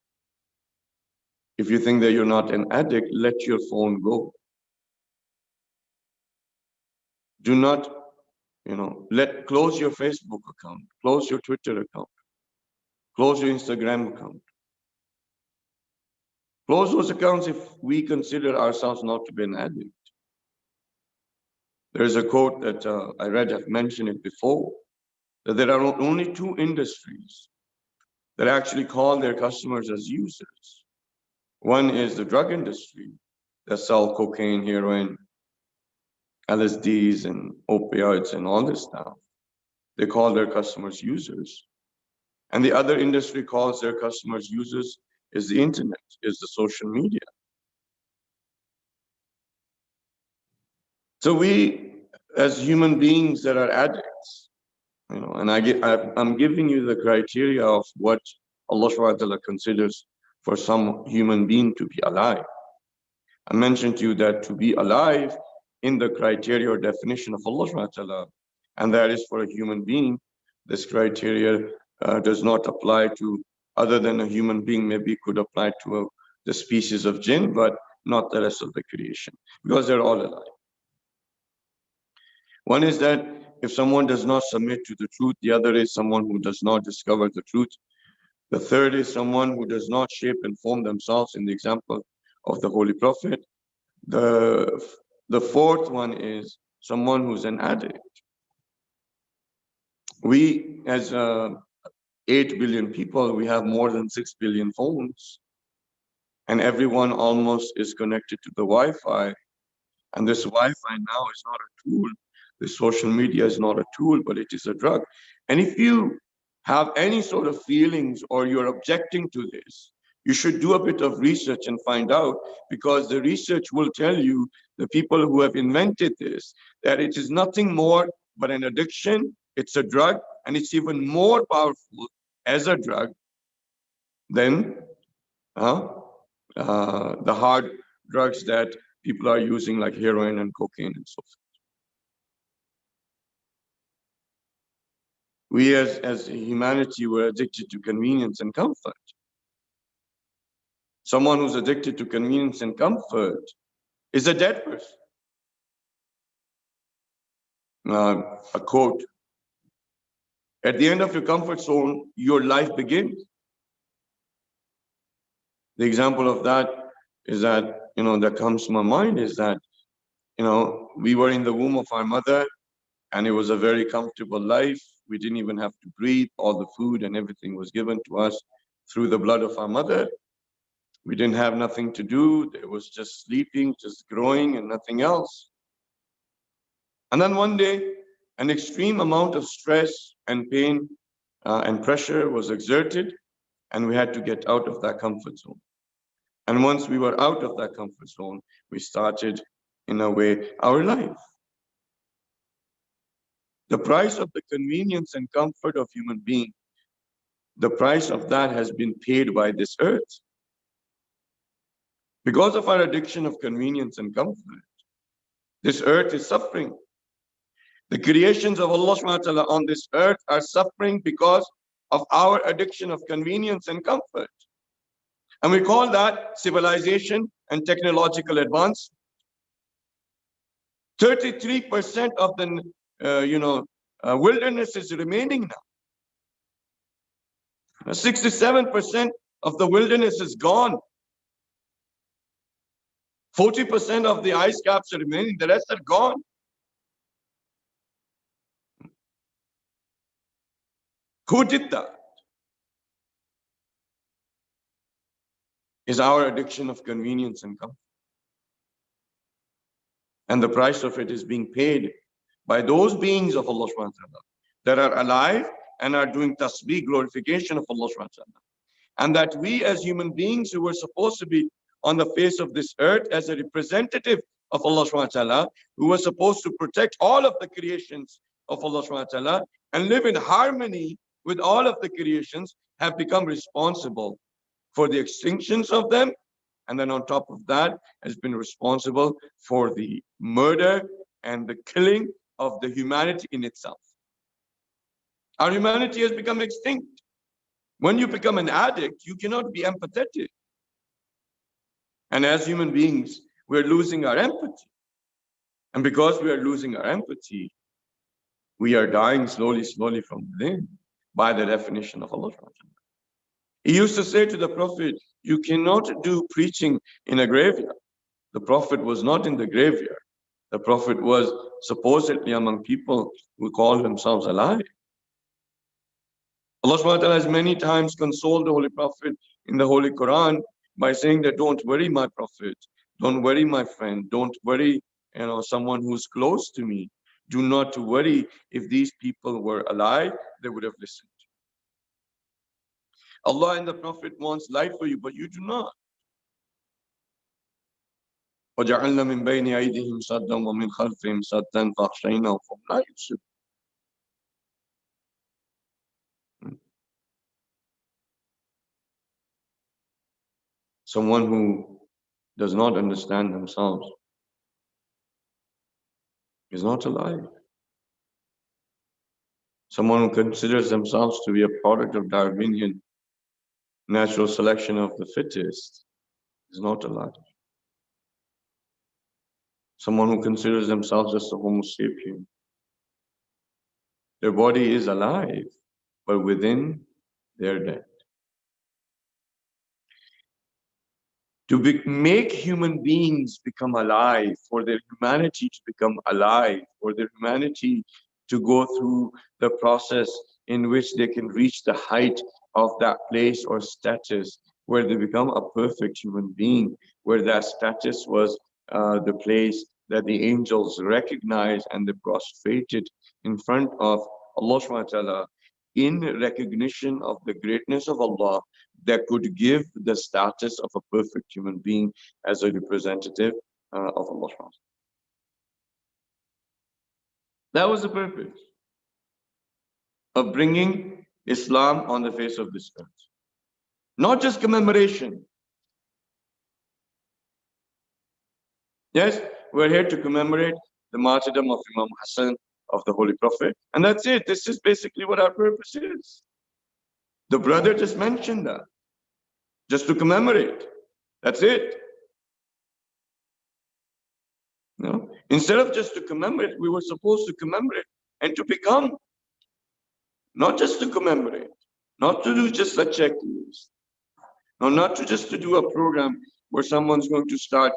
S6: If you think that you're not an addict, let your phone go. Do not, close your Facebook account, close your Twitter account, close your Instagram account. Close those accounts if we consider ourselves not to be an addict. There is a quote that I read, I've mentioned it before, that there are only 2 industries that actually call their customers as users. One is the drug industry that sell cocaine, heroin, LSDs, and opioids, and all this stuff. They call their customers users. And the other industry calls their customers users is the internet, is the social media. So we, as human beings that are addicts, and I'm giving you the criteria of what Allah subhanahu wa ta'ala considers for some human being to be alive. I mentioned to you that to be alive in the criteria or definition of Allah subhanahu wa ta'ala, and that is for a human being, this criteria does not apply to other than a human being. Maybe it could apply to the species of jinn, but not the rest of the creation, because they're all alive. One is that if someone does not submit to the truth, the other is someone who does not discover the truth. The third is someone who does not shape and form themselves in the example of the Holy Prophet. The fourth one is someone who's an addict. We, as 8 billion people, we have more than 6 billion phones, and everyone almost is connected to the Wi-Fi. And this Wi-Fi now is not a tool. The social media is not a tool, but it is a drug. And if you have any sort of feelings or you're objecting to this, you should do a bit of research and find out, because the research will tell you, the people who have invented this, that it is nothing more but an addiction. It's a drug, and it's even more powerful as a drug than the hard drugs that people are using, like heroin and cocaine and so forth. We as humanity were addicted to convenience and comfort. Someone who's addicted to convenience and comfort is a dead person. A quote, at the end of your comfort zone, your life begins. The example of that is that, that comes to my mind is that, we were in the womb of our mother and it was a very comfortable life. We didn't even have to breathe. All the food and everything was given to us through the blood of our mother. We didn't have nothing to do. It was just sleeping, just growing and nothing else. And then one day, an extreme amount of stress and pain and pressure was exerted, and we had to get out of that comfort zone. And once we were out of that comfort zone, we started, in a way, our life. The price of the convenience and comfort of human being, the price of that has been paid by this earth. Because of our addiction of convenience and comfort, this earth is suffering. The creations of Allah subhanahu wa ta'ala on this earth are suffering because of our addiction of convenience and comfort. And we call that civilization and technological advance. 33% of the wilderness is remaining now. 67% of the wilderness is gone. 40% of the ice caps are remaining, the rest are gone. Who did that? Is our addiction of convenience and comfort. And the price of it is being paid by those beings of Allah subhanahu wa ta'ala that are alive and are doing tasbih, glorification of Allah subhanahu wa ta'ala. And that we as human beings who were supposed to be on the face of this earth as a representative of Allah subhanahu wa ta'ala, who were supposed to protect all of the creations of Allah subhanahu wa ta'ala and live in harmony with all of the creations, have become responsible for the extinctions of them. And then on top of that, has been responsible for the murder and the killing of the humanity in itself. Our humanity has become extinct. When you become an addict, you cannot be empathetic. And as human beings, we're losing our empathy. And because we are losing our empathy, we are dying slowly from within by the definition of Allah. He used to say to the Prophet, you cannot do preaching in a graveyard. The Prophet was not in the graveyard. The Prophet was supposedly among people who call themselves alive. Allah subhanahu wa ta'ala has many times consoled the Holy Prophet in the Holy Quran by saying that don't worry my Prophet, don't worry my friend, don't worry someone who's close to me. Do not worry. If these people were alive, they would have listened. Allah and the Prophet wants life for you, but you do not. وَجَعَلْنَا مِنْ بَيْنِ أَيْدِهِمْ سَدًّا وَمِنْ خَلْفِهِمْ سَدًّا فَأَغْشَيْنَاهُمْ فَهُمْ لَا يُبْصِرُونَ. Someone who does not understand themselves is not alive. Someone who considers themselves to be a product of Darwinian natural selection of the fittest is not alive. Someone who considers themselves just a Homo sapien, their body is alive, but within they're dead. To make human beings become alive, for their humanity to become alive, for their humanity to go through the process in which they can reach the height of that place or status where they become a perfect human being, where that status was the place that the angels recognized and they prostrated in front of Allah subhanahu wa ta'ala in recognition of the greatness of Allah, that could give the status of a perfect human being as a representative of Allah. That was the purpose of bringing Islam on the face of this earth. Not just commemoration. Yes, we're here to commemorate the martyrdom of Imam Hasan, of the Holy Prophet. And that's it. This is basically what our purpose is. The brother just mentioned that, just to commemorate. That's it. You know? Instead of just to commemorate, we were supposed to commemorate and to become, not just to commemorate, not to do just a checklist, no, not to just to do a program where someone's going to start,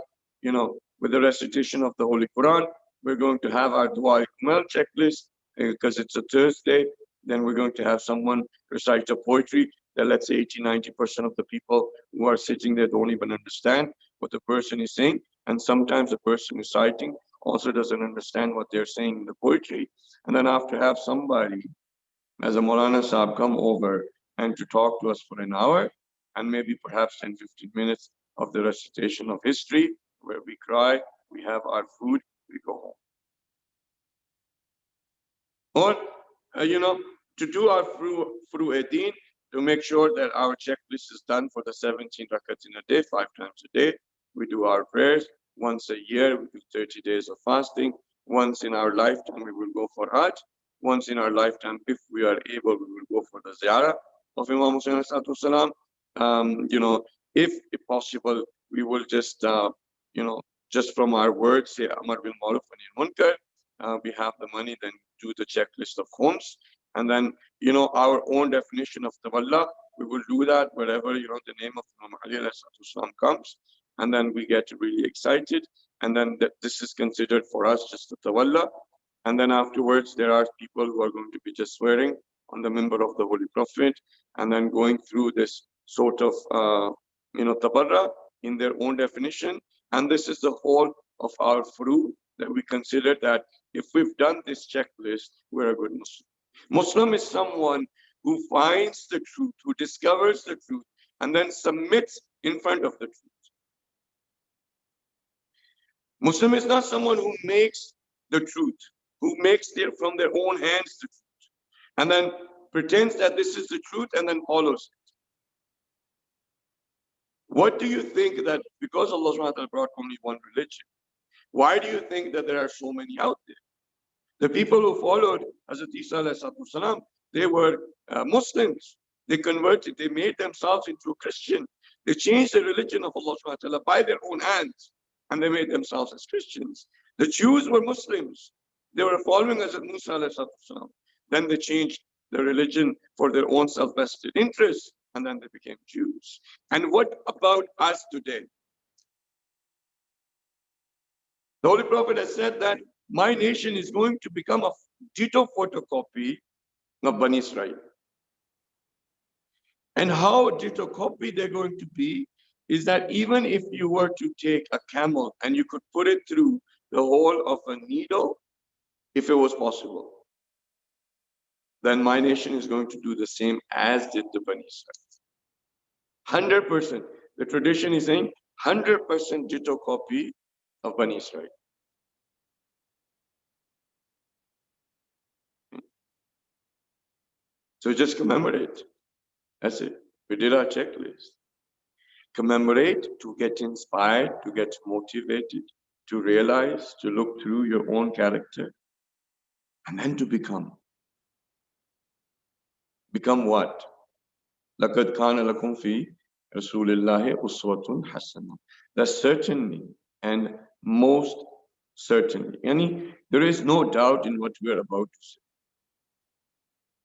S6: with the recitation of the Holy Quran. We're going to have our Dua Kumal checklist because it's a Thursday. Then we're going to have someone recite a poetry that, let's say, 80–90% of the people who are sitting there don't even understand what the person is saying. And sometimes the person reciting also doesn't understand what they're saying in the poetry. And then after have somebody as a Maulana Sahib come over and to talk to us for an hour and maybe perhaps 10–15 minutes of the recitation of history where we cry, we have our food, we go home. Or, to do our through a deen, to make sure that our checklist is done for the 17 rakats in a day, 5 times a day. We do our prayers once a year, we do 30 days of fasting. Once in our lifetime, we will go for Hajj. Once in our lifetime, if we are able, we will go for the ziyarah of Imam Hussain salam. If possible, we will just, just from our words, say Amar bil Ma'ruf wa Nahy anil Munkar. We have the money, then do the checklist of homes. And then, our own definition of tawalla, we will do that wherever, the name of Imam Ali alayhi salam comes. And then we get really excited. And then this is considered for us just a tawalla. And then afterwards, there are people who are going to be just swearing on the member of the Holy Prophet and then going through this sort of, tabarra in their own definition. And this is the whole of our furu that we consider that if we've done this checklist, we're a good Muslim. Muslim is someone who finds the truth, who discovers the truth, and then submits in front of the truth. Muslim is not someone who makes the truth, who makes from their own hands the truth, and then pretends that this is the truth and then follows it. What do you think that because Allah subhanahu wa ta'ala brought only one religion, why do you think that there are so many out there? The people who followed Hazrat Isa alayhi salam, they were Muslims. They converted, they made themselves into a Christian. They changed the religion of Allah subhanahu wa ta'ala by their own hands, and they made themselves as Christians. The Jews were Muslims. They were following Hazrat Musa alayhi salam. Then they changed the religion for their own self-vested interests, and then they became Jews. And what about us today? The Holy Prophet has said that my nation is going to become a ditto photocopy of Bani Israel. And how ditto copy they're going to be is that even if you were to take a camel and you could put it through the hole of a needle, if it was possible, then my nation is going to do the same as did the Bani Israel. 100%. The tradition is saying 100% ditto copy of Bani Israel. So just commemorate. That's it. We did our checklist. Commemorate to get inspired, to get motivated, to realize, to look through your own character, and then to become. Become what? لَقَدْ كَانَ لَكُمْ فِي رَسُولِ اللَّهِ أُسْوَةٌ حَسَنَةٌ. That's certainly and most certainly. There is no doubt in what we are about to say.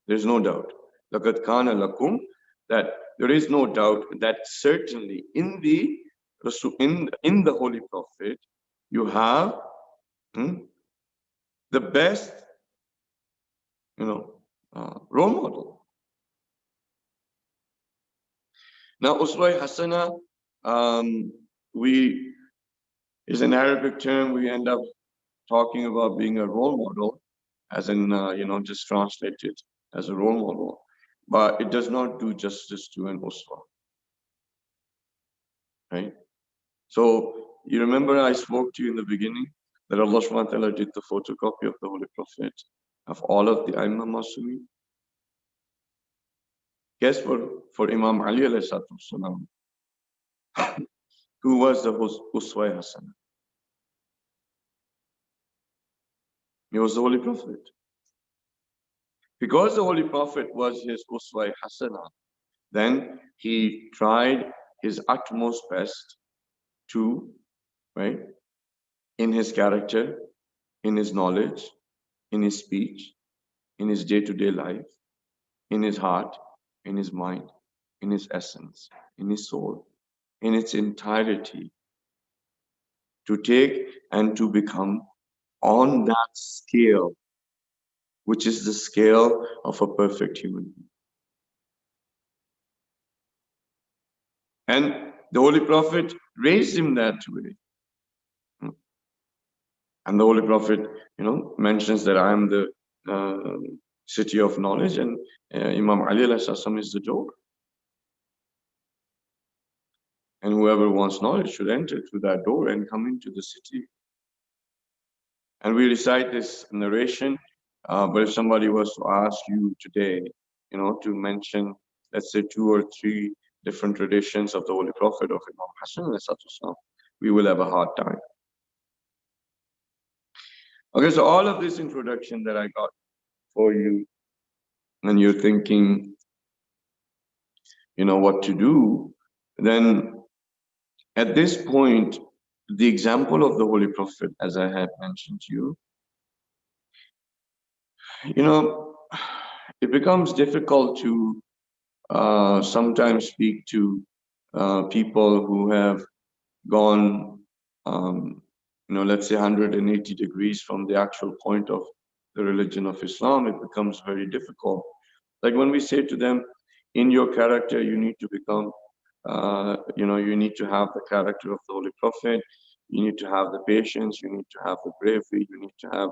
S6: There's no doubt. لَقَدْ كَانَ لَكُمْ, that there is no doubt that certainly in the Holy Prophet you have the best role model. Now Uswa Hasana is an Arabic term. We end up talking about being a role model, as in just translate it as a role model. But it does not do justice to an Uswa. Right? So you remember I spoke to you in the beginning that Allah subhanahu wa ta'ala did the photocopy of the Holy Prophet of all of the Aimma Masumi. Guess for Imam Ali alayhi salam, who was the Uswa Hasan? He was the Holy Prophet. Because the Holy Prophet was his Uswa Hasana, then he tried his utmost best to, right, in his character, in his knowledge, in his speech, in his day-to-day life, in his heart, in his mind, in his essence, in his soul, in its entirety, to take and to become on that scale, which is the scale of a perfect human being. And the Holy Prophet raised him that way. And the Holy Prophet, mentions that I am the city of knowledge, and Imam Ali ﷺ is the door. And whoever wants knowledge should enter through that door and come into the city. And we recite this narration, but if somebody was to ask you today, to mention, let's say, 2 or 3 different traditions of the Holy Prophet of Imam Hasan ﷺ, we will have a hard time. Okay, so all of this introduction that I got for you, and you're thinking, what to do, then at this point, the example of the Holy Prophet, as I had mentioned to you, it becomes difficult to sometimes speak to people who have gone, let's say 180 degrees from the actual point of the religion of Islam. It becomes very difficult. Like when we say to them, in your character, you need to become, you need to have the character of the Holy Prophet. You need to have the patience. You need to have the bravery. You need to have,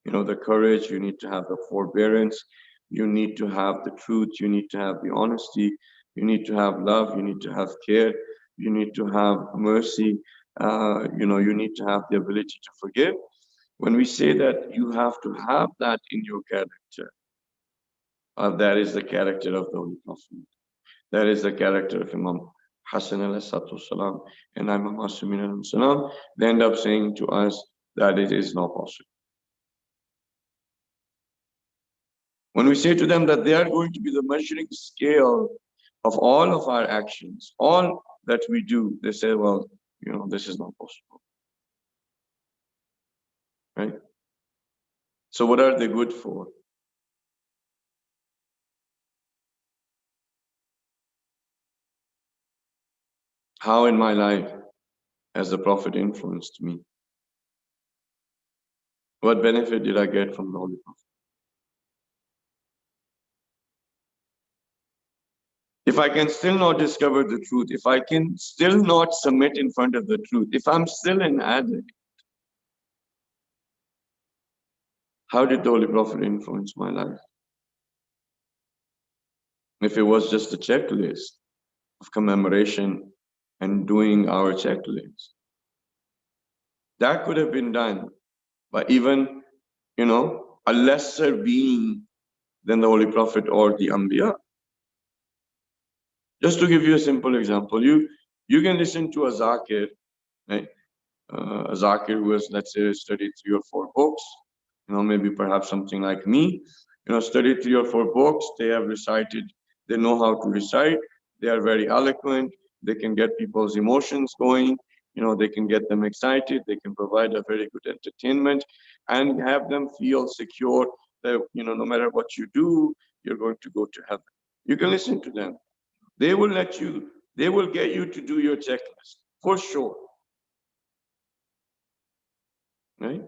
S6: the courage. You need to have the forbearance. You need to have the truth. You need to have the honesty. You need to have love. You need to have care. You need to have mercy. You need to have the ability to forgive. When we say that you have to have that in your character, that is the character of the Holy Prophet. That is the character of Imam Hasan ﷺ and Imam Masumin ﷺ. They end up saying to us that it is not possible. When we say to them that they are going to be the measuring scale of all of our actions, all that we do, they say, well, this is not possible. Right? So what are they good for? How in my life has the Prophet influenced me? What benefit did I get from the Holy Prophet? If I can still not discover the truth, if I can still not submit in front of the truth, if I'm still an addict, how did the Holy Prophet influence my life? If it was just a checklist of commemoration and doing our checklist, that could have been done by even, a lesser being than the Holy Prophet or the Anbiya. Just to give you a simple example, you can listen to a Zakir, right? A Zakir who has, let's say, studied 3 or 4 books, maybe perhaps something like me, studied 3 or 4 books, they have recited, they know how to recite, they are very eloquent, they can get people's emotions going, they can get them excited, they can provide a very good entertainment and have them feel secure that, no matter what you do, you're going to go to heaven. You can listen to them. They will get you to do your checklist, for sure. Right?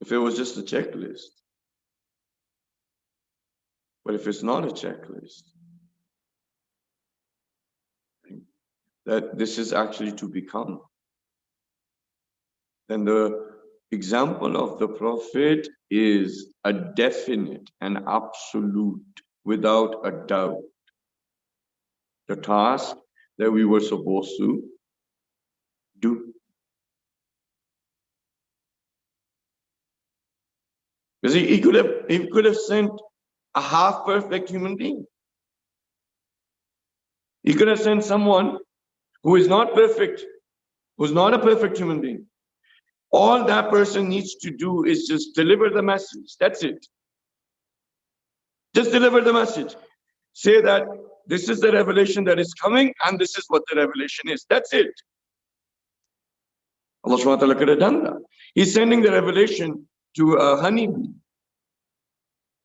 S6: If it was just a checklist. But if it's not a checklist, right, that this is actually to become, then the example of the Prophet is a definite and absolute, without a doubt, the task that we were supposed to do. Because he could have sent a half-perfect human being. He could have sent someone who is not perfect, who's not a perfect human being. All that person needs to do is just deliver the message. That's it. Just deliver the message. Say that this is the revelation that is coming and this is what the revelation is. That's it. Allah subhanahu wa ta'ala could have done that. He's sending the revelation to a honeybee.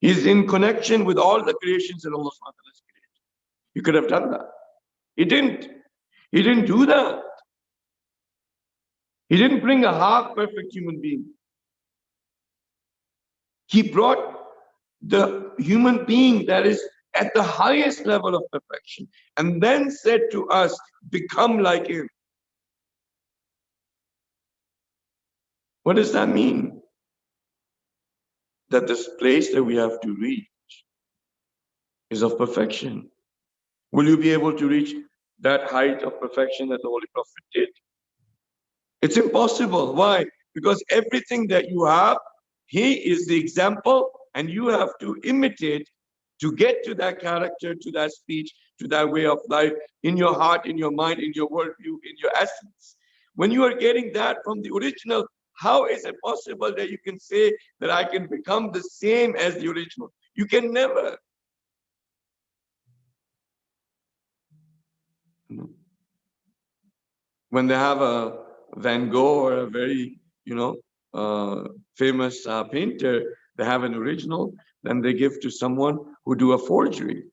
S6: He's in connection with all the creations that Allah subhanahu wa ta'ala has created. He could have done that. He didn't. He didn't do that. He didn't bring a half-perfect human being. He brought the human being that is at the highest level of perfection and then said to us, become like him. What does that mean? That this place that we have to reach is of perfection. Will you be able to reach that height of perfection that the Holy Prophet did? It's impossible. Why? Because everything that you have, he is the example, and you have to imitate to get to that character, to that speech, to that way of life, in your heart, in your mind, in your worldview, in your essence. When you are getting that from the original, how is it possible that you can say that I can become the same as the original? You can never. When they have a Van Gogh or a very, famous painter, they have an original, then they give to someone who do a forgery.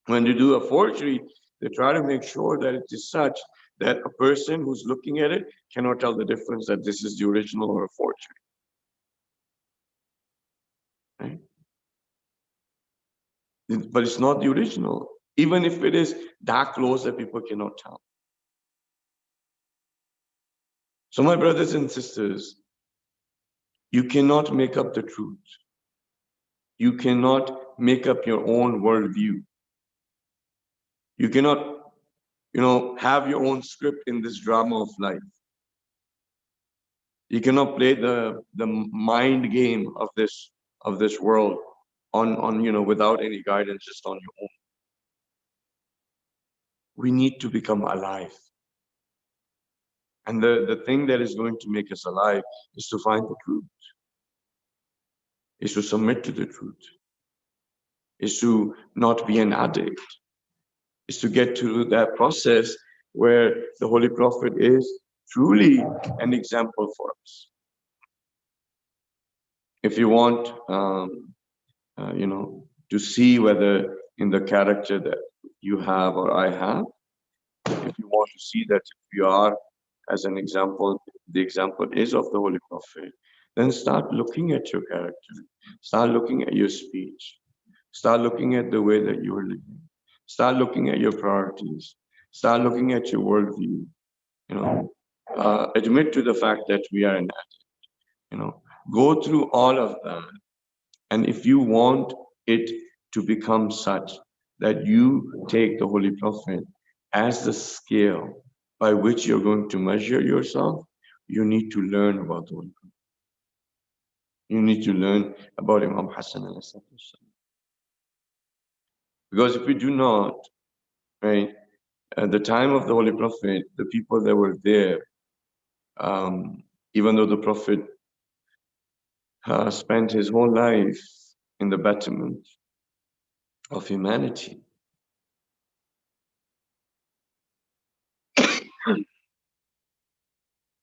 S6: When they do a forgery, they try to make sure that it is such that a person who's looking at it cannot tell the difference that this is the original or a forgery. Right? But it's not the original. Even if it is that close that people cannot tell. So my brothers and sisters, you cannot make up the truth. You cannot make up your own worldview. You cannot, have your own script in this drama of life. You cannot play the mind game of this world on without any guidance, just on your own. We need to become alive. And the thing that is going to make us alive is to find the truth, is to submit to the truth, is to not be an addict, is to get to that process where the Holy Prophet is truly an example for us. If you want, to see whether in the character that you have or I have, if you want to see that we are, as an example, the example is of the Holy Prophet, then start looking at your character, start looking at your speech, start looking at the way that you are living, start looking at your priorities, start looking at your worldview. Admit to the fact that we are an addict. Go through all of that, and if you want it to become such that you take the Holy Prophet as the scale by which you're going to measure yourself, you need to learn about the Holy Prophet. You need to learn about Imam Hasan al-Salam. Because if we do not, right, at the time of the Holy Prophet, the people that were there, even though the Prophet spent his whole life in the betterment of humanity,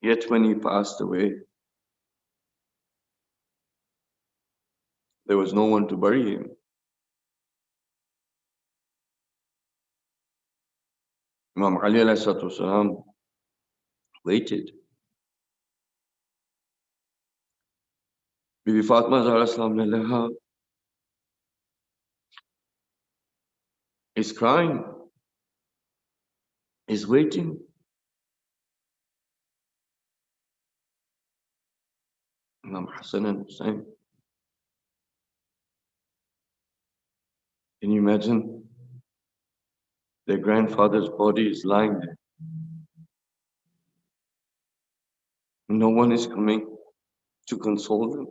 S6: yet when he passed away, there was no one to bury him. Imam Ali ﷺ waited. Bibi Fatima Zahra ﷺ is crying, is waiting. Imam Hasan and Hussein. Can you imagine? Their grandfather's body is lying there. No one is coming to console them.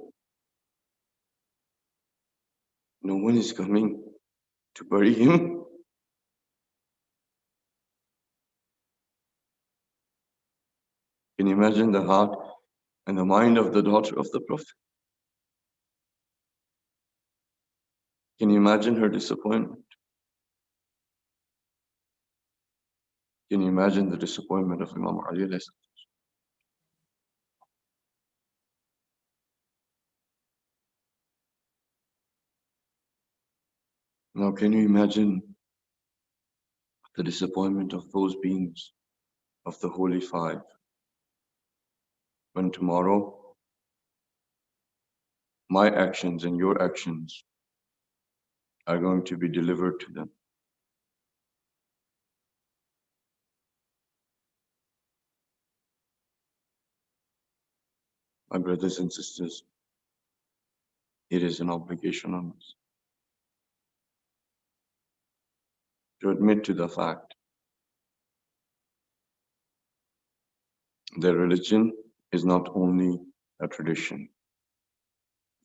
S6: No one is coming to bury him. Can you imagine the heart and the mind of the daughter of the Prophet? Can you imagine her disappointment? Can you imagine the disappointment of Imam Ali alayhi salam? Now, can you imagine the disappointment of those beings of the Holy Five when tomorrow my actions and your actions are going to be delivered to them? My brothers and sisters, it is an obligation on us to admit to the fact that religion is not only a tradition,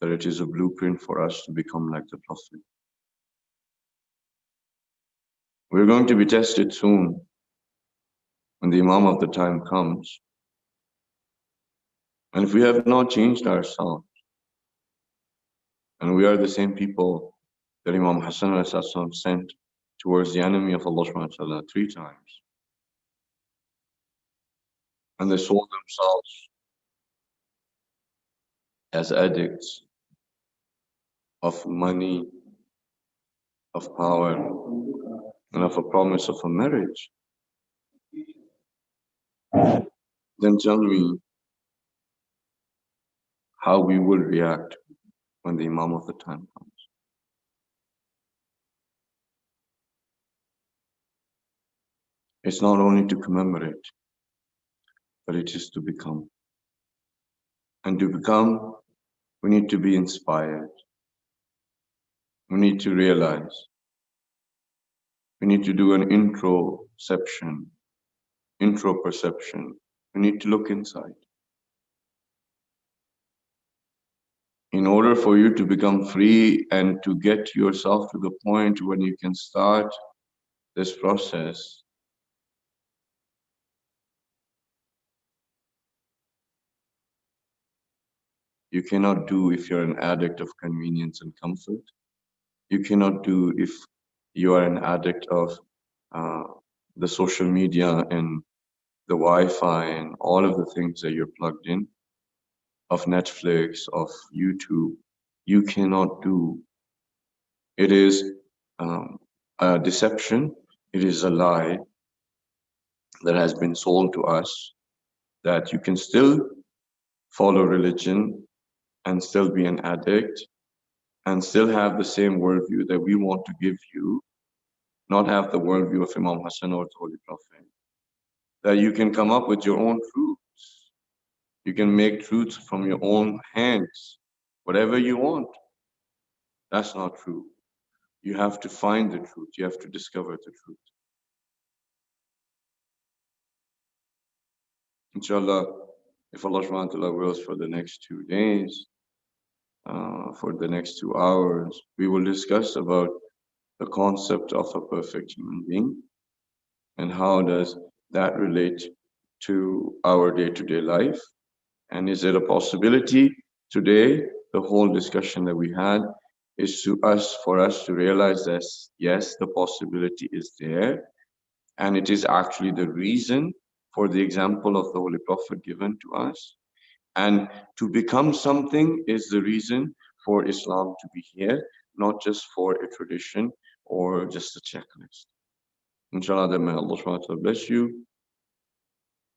S6: that it is a blueprint for us to become like the Prophet. We're going to be tested soon when the Imam of the time comes. And if we have not changed ourselves, and we are the same people that Imam Hasan sent towards the enemy of Allah subhanahu wa ta'ala 3 times, and they sold themselves as addicts of money, of power, and of a promise of a marriage, then tell me how we will react when the Imam of the time comes. It's not only to commemorate, but it is to become. And to become, we need to be inspired. We need to realize. We need to do an introperception. We need to look inside. In order for you to become free and to get yourself to the point when you can start this process, you cannot do if you're an addict of convenience and comfort. You cannot do if you are an addict of the social media and the Wi-Fi and all of the things that you're plugged in, of Netflix, of YouTube. You cannot do. It is a deception. It is a lie that has been sold to us that you can still follow religion and still be an addict and still have the same worldview that we want to give you, not have the worldview of Imam Hasan or the Holy Prophet. That you can come up with your own truths. You can make truths from your own hands, whatever you want. That's not true. You have to find the truth. You have to discover the truth. Inshallah, if Allah subhanahu wa ta'ala wills, for the next 2 days, for the next 2 hours, we will discuss about the concept of a perfect human being and how does that relate to our day-to-day life. And is it a possibility today? The whole discussion that we had is for us to realize that yes, the possibility is there, and it is actually the reason for the example of the Holy Prophet given to us. And to become something is the reason for Islam to be here, not just for a tradition or just a checklist. Inshallah, then may Allah subhanahu wa ta'ala bless you,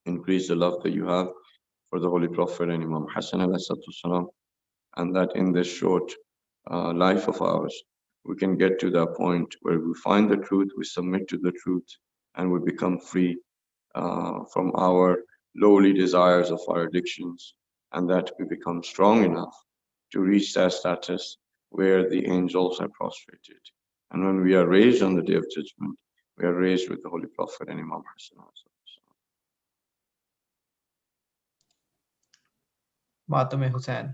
S6: increase the love that you have for the Holy Prophet and Imam Hasan alayhi, and that in this short life of ours, we can get to that point where we find the truth, we submit to the truth, and we become free from our lowly desires of our addictions, and that we become strong enough to reach that status where the angels are prostrated. And when we are raised on the Day of Judgment, we are raised with the Holy Prophet and Imam Hasan.
S1: Matame Hussain.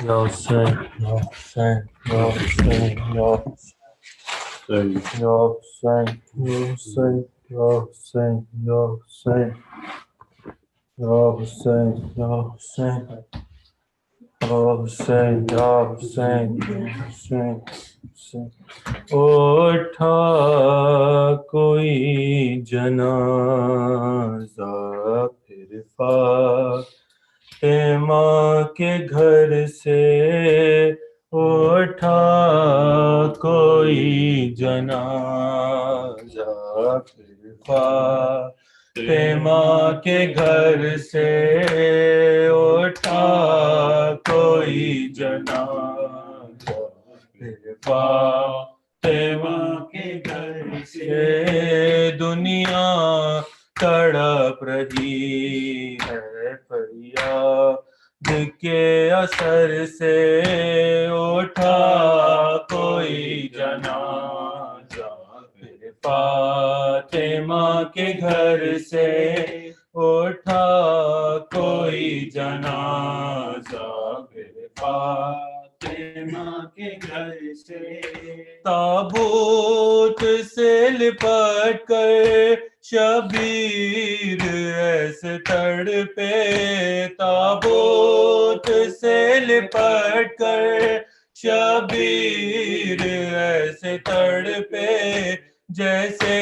S7: Ya Hussein, Ya Hussein, Ya Hussein, Ya Hussein, Ya Hussein, Ya Hussein, Ya Hussein, Ya Hussein. Ya Hussein, Ya Hussein, Ya Hussein, Ya Hussein, Ya Hussein, Hussein. اٹھا کوئی جنازہ پھر فاطمہ کے گھر سے، اٹھا کوئی جنازہ پھر فاطمہ کے گھر سے، اٹھا کوئی جنازہ پھر فاطمہ کے گھر سے، دنیا تڑپ رہی ہے فریاد کے اثر سے، اٹھا کوئی جنازہ پھر فاطمہ کے گھر سے، اٹھا کوئی جنازہ پھر فاطمہ کے گھر سے، تابوت سے لپٹ کر شبیر ایسے تڑپے، تابوت سے لپٹ کر شبیر ایسے تڑپے، جیسے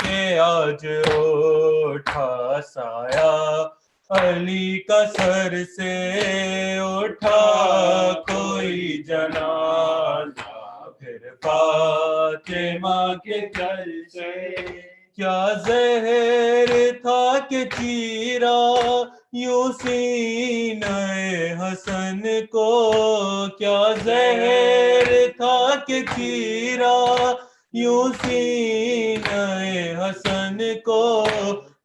S7: کہ آج اٹھا سایہ علی کا سر سے، اٹھا کوئی جنازہ پھر فاطمہ کے گھر سے، کیا زہر تھا کہ چیرا یوں سینہ حسن کو، کیا زہر تھا کہ چیرا یوں سینہ حسن کو،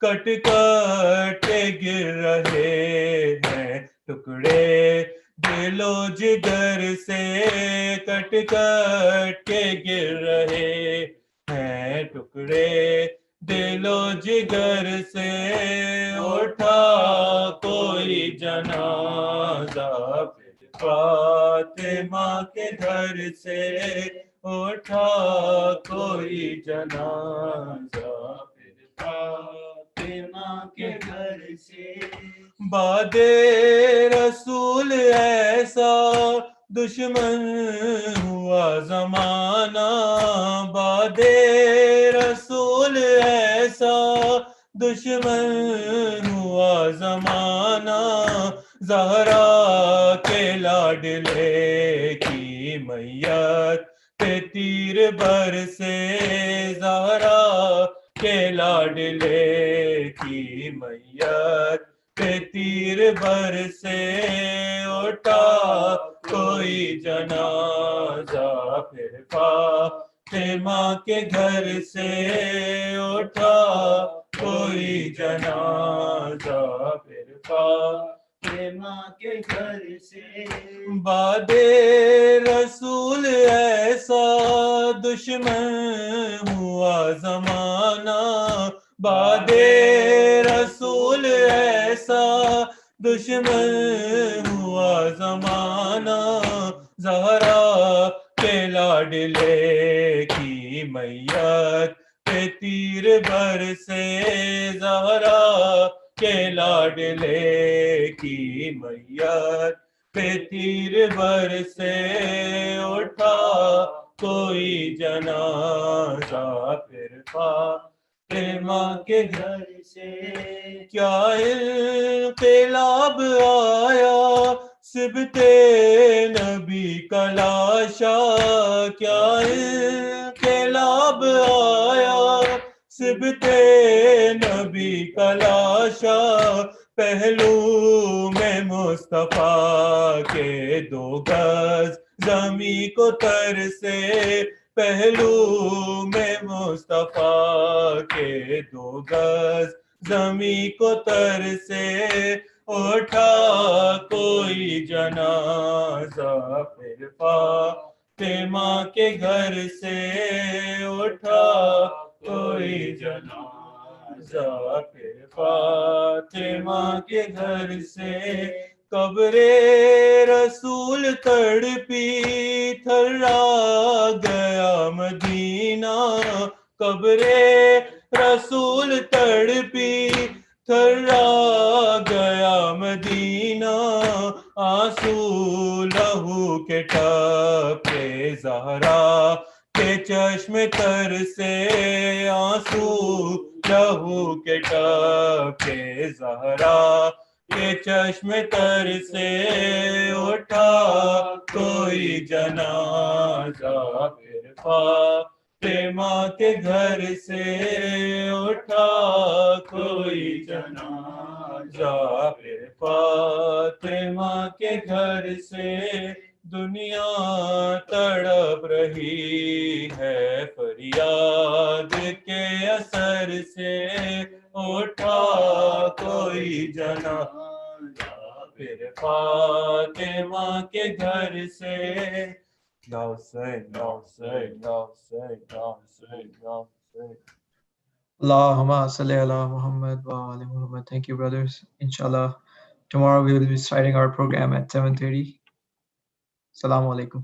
S7: کٹ کٹ کے گر رہے ہیں ٹکڑے دل و جگر سے، کٹ کٹ کے گر رہے ہیں ٹکڑے دل و جگر سے، اٹھا کوئی جنازہ پھر فاطمہ کے گھر سے، اٹھا کوئی جنازہ پھر فاطمہ کے گھر سے، باد رسول ایسا دشمن ہوا زمانہ، باد رسول ایسا دشمن ہوا زمانہ، زہرا کے لاڈلے کی میت پہ تیر برسے، زہرا کے لاڈلے کی میت پہ تیر برسے، اٹھا کوئی جنازہ پھر فاطمہ کے گھر سے، اٹھا کوئی جنازہ پھر فاطمہ کے گھر سے، باد رسول ایسا دشمن ہوا زمانہ، باد رسول ایسا دشمن ہوا زمانہ، زہرا کے لاڈلے کی میت پہ تیر برسے، زہرا کے لاڈلے کی میت پہ تیر برسے، اٹھا کوئی جنازہ پھر فاطمہ کے گھر سے، کیا انقلاب آیا سبط نبی کا لاشا، کیا انقلاب آیا سبط نبی کا لاشا، پہلو میں مصطفیٰ کے 2 گز زمیں کو ترسے، پہلو میں مصطفیٰ کے 2 گز زمیں کو ترسے، اٹھا کوئی جنازہ پھر فاطمہ کے گھر سے، اٹھا کوئی جنازہ پھر فاطمہ کے گھر سے، قبر رسول تڑپی تھرا گیا مدینہ، قبر رسول تڑپی تھرا گیا مدینہ آنسو لہو کے ٹپے زہرا کے چشم تر سے آنسو لہو کے ٹپے زہرا کے چشم تر سے اٹھا کوئی جنازہ پھر فاطمہ کے گھر سے اٹھا کوئی جنازہ پھر فاطمہ کے گھر سے دنیا تڑپ رہی ہے فریاد کے اثر سے اٹھا کوئی جنازہ پھر فاطمہ کے گھر سے یا حسین یا حسین یا حسین یا حسین یا حسین.
S1: Allahumma salli ala Muhammad wa ali Muhammad. Thank you, brothers. Inshallah, tomorrow we will be starting our program at 7:30. Assalamu alaikum.